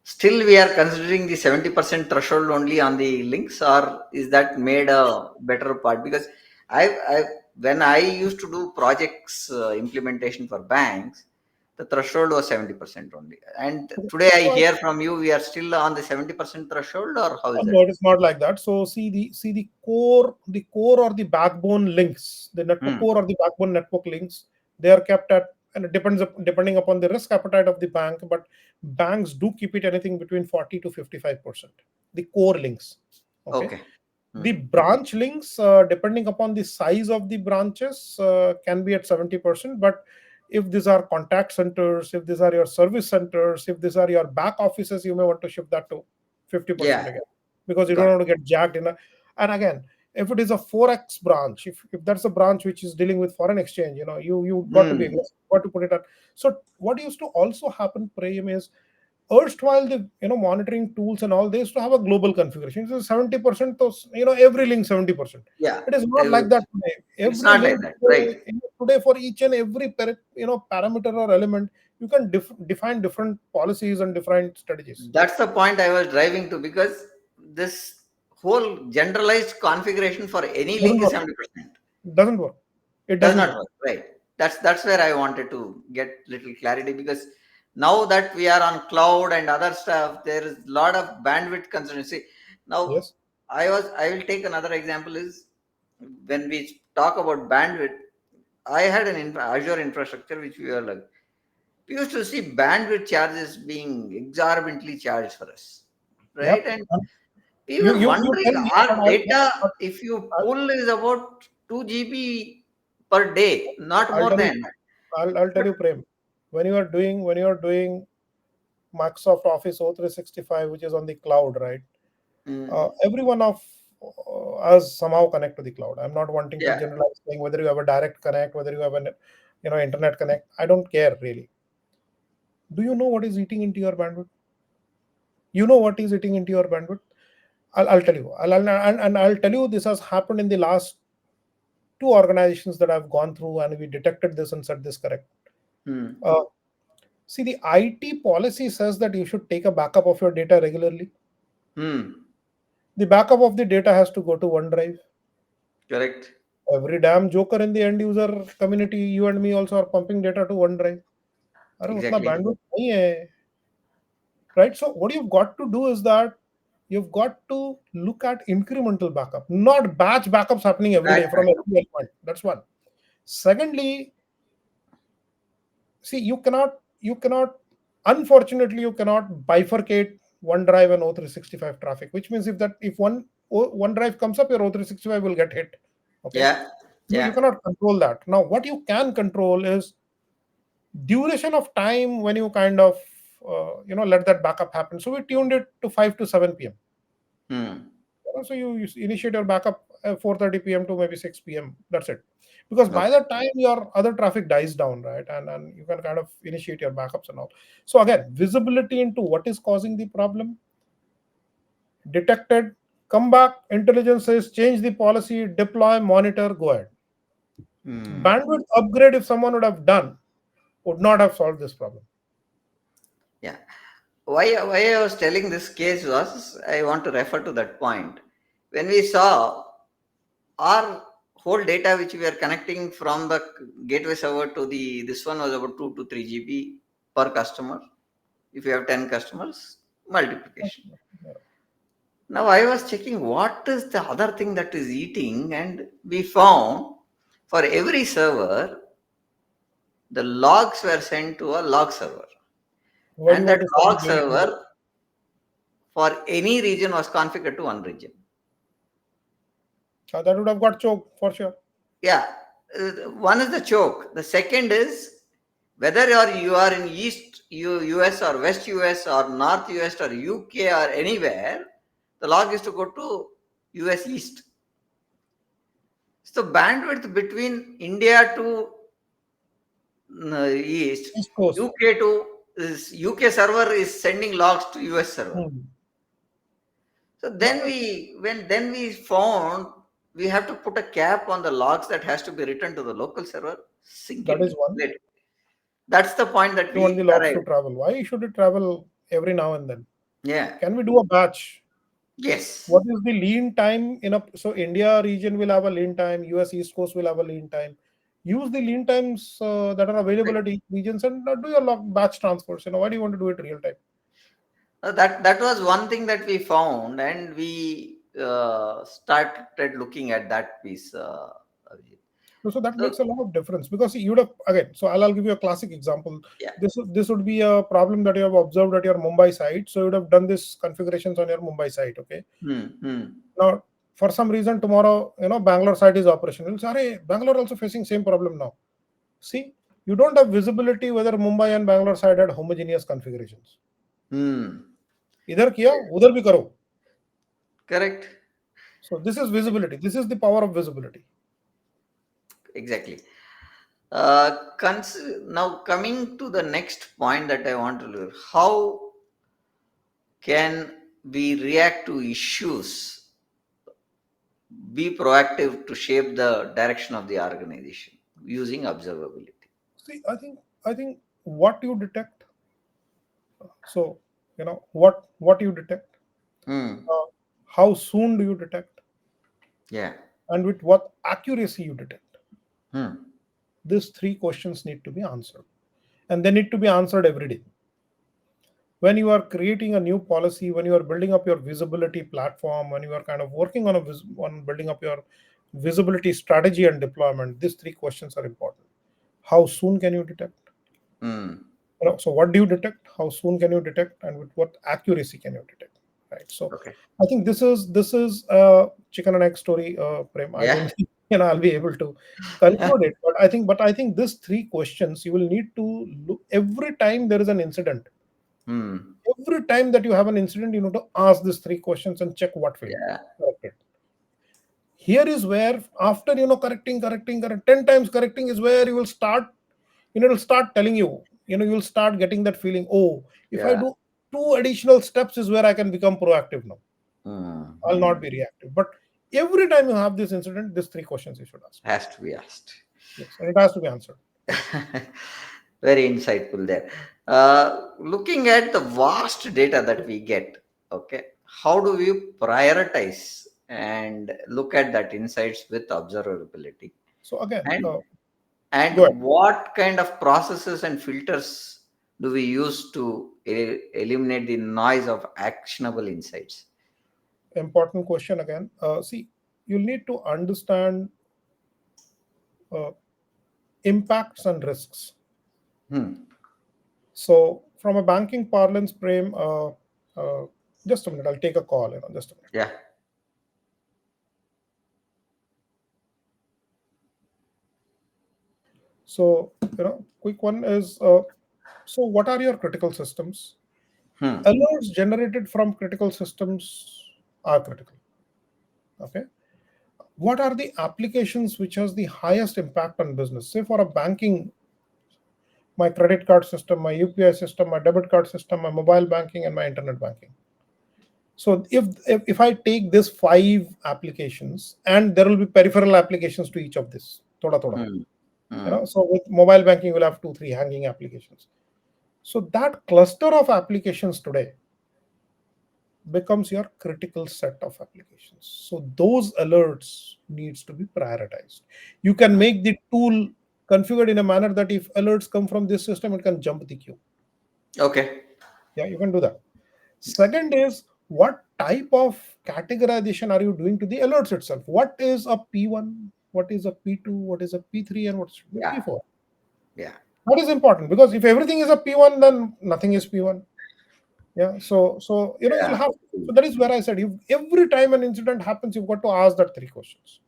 still we are considering the 70% threshold only on the links, or is that made a better part? Because I when I used to do projects implementation for banks, the threshold was 70% only. And today I So hear from you we are still on the 70% threshold, or how is no, it? it is not like that. So see the core or the backbone links, the network Hmm. core or the backbone network links, they are kept at, and it depending upon the risk appetite of the bank, but banks do keep it anything between 40 to 55%. The core links. Okay. Okay. The Hmm. branch links, depending upon the size of the branches, can be at 70%. But if these are contact centers, if these are your service centers, if these are your back offices, you may want to shift that to 50% Yeah. again, because you don't Got it. want to get jacked in a. And again, if it is a forex branch, if that's a branch which is dealing with foreign exchange, you got to be Hmm. aggressive, got to put it at. So what used to also happen, Prem, is erstwhile the monitoring tools and all, they used to have a global configuration. So 70%, those, every link 70%. Yeah. It is not like It- that today. It's Every not like link that, right? today, today for each and every parameter or element, you can define different policies and different strategies. That's the point I was driving to, because this whole generalized configuration for any Doesn't link is work. 70%. Doesn't work. It Does doesn't not work. work, right? That's where I wanted to get little clarity, because now that we are on cloud and other stuff, there is a lot of bandwidth concerns. See, now Yes. I will take another example is when we talk about bandwidth. I had an Azure infrastructure which we used to see bandwidth charges being exorbitantly charged for us, right? Yep. And we You were you you wondering, tell me, our data, but if you I'll, pull, is about 2 GB per day, not I'll more tell you. than that. I'll tell But you, Prem. When you are doing Microsoft Office O365, which is on the cloud, right? mm, Every one of us somehow connect to the cloud. I'm not wanting to yeah, generalize, saying whether you have a direct connect, whether you have an internet connect. I don't care really. Do you know what is eating into your bandwidth? You know what is eating into your bandwidth? I'll tell you. And I'll tell you, this has happened in the last two organizations that I've gone through, and we detected this and set this correct. mm, Uh, See, the IT policy says that you should take a backup of your data regularly. mm, The backup of the data has to go to OneDrive. correct, Every damn joker in the end user community, you and me also are pumping data to OneDrive. अरे उतना exactly. bandwidth नहीं है, right? So what you've got to do is that you've got to look at incremental backup, not batch backups happening every That day from backup. every element. That's one. Secondly, see, you cannot unfortunately you cannot bifurcate OneDrive and O365 traffic, which means if OneDrive comes up, your O365 will get hit. Okay. Yeah, You yeah, cannot control that. Now what you can control is duration of time when you kind of let that backup happen. So we tuned it to 5 to 7 p.m. mm, So you initiate your backup 4:30 p.m. to maybe 6 p.m. That's it. Because by Okay. the time your other traffic dies down, right, and you can kind of initiate your backups and all. So again, visibility into what is causing the problem, detected, come back, intelligence says change the policy, deploy, monitor, go ahead. Hmm. Bandwidth upgrade, if someone would have done, would not have solved this problem. Yeah. Why I was telling this case was I want to refer to that point. When we saw our whole data which we are connecting from the gateway server to the this one was about 2 to 3 GB per customer. If you have 10 customers, multiplication. Now I was checking what is the other thing that is eating, and we found for every server the logs were sent to a log server, Why you and want that to send the log daily logs? server for any region was configured to one region. That would have got choked for sure. Yeah, one is the choke. The second is whether you are in US or West US or North US or UK or anywhere, the log is to go to US East. So bandwidth between India to East, East Coast. UK to is UK server is sending logs to US server. Hmm. So No, then we found we have to put a cap on the logs that has to be written to the local server, sync that it is one. later. That's the point that You want the we logs to arrived. travel. Why should it travel every now and then? Yeah. Can we do a batch? Yes. What is the lean time in a so India region will have a lean time, US East Coast will have a lean time. Use the lean times that are available at each regions and do your log batch transfers. Why do you want to do it real time? That was one thing that we found, and we started looking at that piece. Abhijit. So that So makes a lot of difference because see, you would have again. So I'll give you a classic example. yeah. This would be a problem that you have observed at your Mumbai site. So you would have done this configurations on your Mumbai site. Okay. Hmm. Now, for some reason, tomorrow, Bangalore site is operational. Sorry, Bangalore also facing same problem now. See, you don't have visibility whether Mumbai and Bangalore side had homogeneous configurations. Hmm. इधर किया उधर भी करो. Correct. So this is visibility. This is the power of visibility. Exactly. Now coming to the next point that I want to leave, how can we react to issues, be proactive to shape the direction of the organization using observability? See, I think what you detect. So what you detect. Hmm. Uh, how soon do you detect, Yeah. and with what accuracy you detect. Hmm. These three questions need to be answered, and they need to be answered every day. When you are creating a new policy, when you are building up your visibility platform, when you are kind of working on on building up your visibility strategy and deployment, these three questions are important. How soon can you detect? Hmm. So what do you detect? How soon can you detect? And with what accuracy can you detect? Right. So Okay. I think this is a chicken and egg story, Prem. I Yeah. don't think I'll be able to conclude it, but I think these three questions you will need to look every time there is an incident. Hmm. Every time that you have an incident, you need to ask these three questions and check what failed. Yeah. Correct it. Here is where after correct 10 times correcting is where you will start, it'll start telling you, you'll start getting that feeling, oh, if I Yeah. do two additional steps is where I can become proactive now. Hmm. I'll Hmm. not be reactive. But every time you have this incident, these three questions you should ask. Has to be asked. Yes, and it has to be answered. Yes. Very insightful there. Looking at the vast data that we get, okay, how do we prioritize and look at that insights with observability? So again, And go ahead. what kind of processes and filters do we use to eliminate the noise of actionable insights? Important question again. See, you'll need to understand uh, impacts and risks. Hmm. So, from a banking parlance, Prem, uh, just a minute, I'll take a call. Just a minute. Yeah. So, quick one is so what are your critical systems? Hmm. Alerts generated from critical systems are critical. Okay. what are the applications which has the highest impact on business? Say for a banking, my credit card system, my UPI system, my debit card system, my mobile banking, and my internet banking. So if I take this five applications, and there will be peripheral applications to each of this, thoda thoda. Hmm. You Hmm. know, so with mobile banking, we'll have two, three hanging applications. So that cluster of applications today becomes your critical set of applications. So those alerts needs to be prioritized. You can make the tool configured in a manner that if alerts come from this system, it can jump the queue. Okay. Yeah, you can do that. Second is, what type of categorization are you doing to the alerts itself? What is a P1? What is a P2? What is a P3? And what should be Yeah. P4? Yeah. That is important, because if everything is a P1, then nothing is P1. Yeah. So you'll Yeah. have. So that is where I said, you every time an incident happens, you've got to ask that three questions.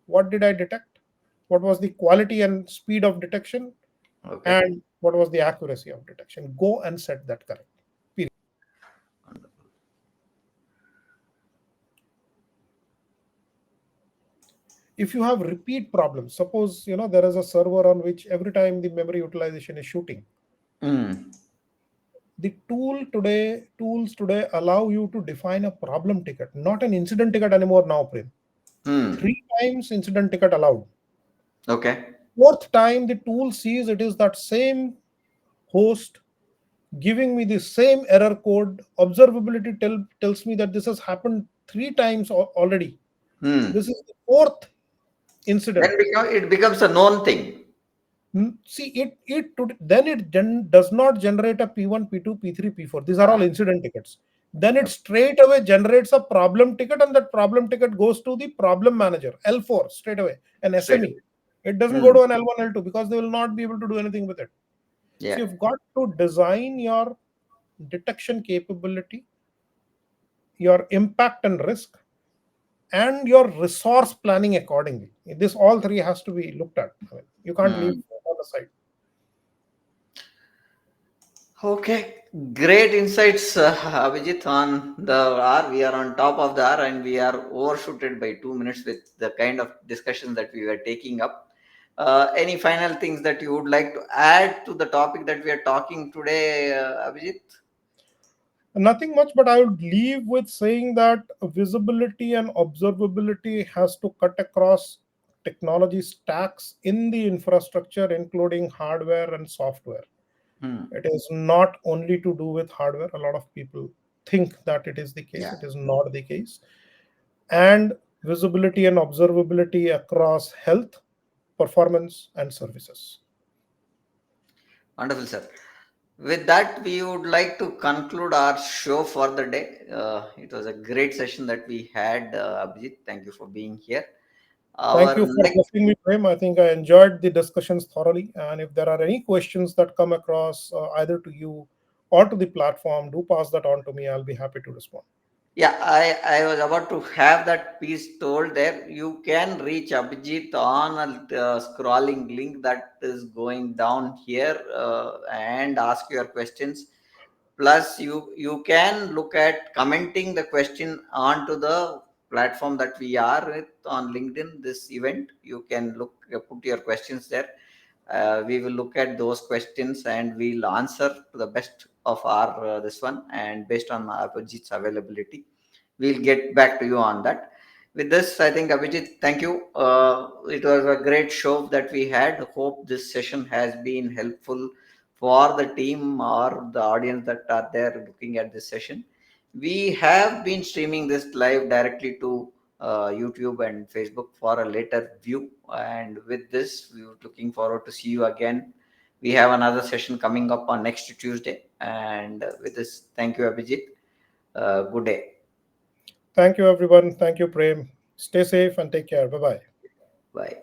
What did I detect? What was the quality and speed of detection? Okay. And what was the accuracy of detection? Go and set that correct. Period. If you have repeat problems, suppose there is a server on which every time the memory utilization is shooting. Hmm. The tools today allow you to define a problem ticket, not an incident ticket anymore now, Prem. Hmm. Three times incident ticket allowed. Okay. Fourth time, the tool sees it is that same host giving me the same error code. Observability tells me that this has happened three times already. Hmm. This is the fourth incident. It becomes a known thing. See, then does not generate a P1, P2, P3, P4. These are all Ah, incident tickets. Then it okay. straight away generates a problem ticket, and that problem ticket goes to the problem manager, L4, straight away, an Straight SME. away. It doesn't go Hmm. to an L1, L2, because they will not be able to do anything with it. So Yeah. you've got to design your detection capability, your impact and risk, and your resource planning accordingly. This all three has to be looked at. I mean, you can't leave Hmm. on the side. Okay, great insights, Abhijit. On the hour, we are on top of the hour, and we are overshooted by 2 minutes with the kind of discussion that we were taking up. Any final things that you would like to add to the topic that we are talking today, Abhijit? Nothing much, but I would leave with saying that visibility and observability has to cut across technology stacks in the infrastructure, including hardware and software. Hmm. It is not only to do with hardware. A lot of people think that it is the case. Yeah, It is not the case. And visibility and observability across health, performance, and services. wonderful, sir. With that, we would like to conclude our show for the day. It was a great session that we had, Abhijit. Thank you for being here. Thank Our you for next blessing me, Prem. I think I enjoyed the discussions thoroughly. And if there are any questions that come across either to you or to the platform, do pass that on to me. I'll be happy to respond. Yeah, I was about to have that piece told there. You can reach Abhijit on a scrolling link that is going down here and ask your questions. Plus, you can look at commenting the question onto the platform that we are with on LinkedIn. This event, you can put your questions there. We will look at those questions and we'll answer to the best of our this one, and based on Abhijit's availability we'll get back to you on that. With this, I think Abhijit, thank you. It was a great show that we had. Hope this session has been helpful for the team or the audience that are there looking at this session. We have been streaming this live directly to YouTube and Facebook for a later view. And with this, we were looking forward to see you again. We have another session coming up on next Tuesday. And with this, thank you, Abhijit. Good day. Thank you, everyone. Thank you, Prem. Stay safe and take care. Bye bye. Bye.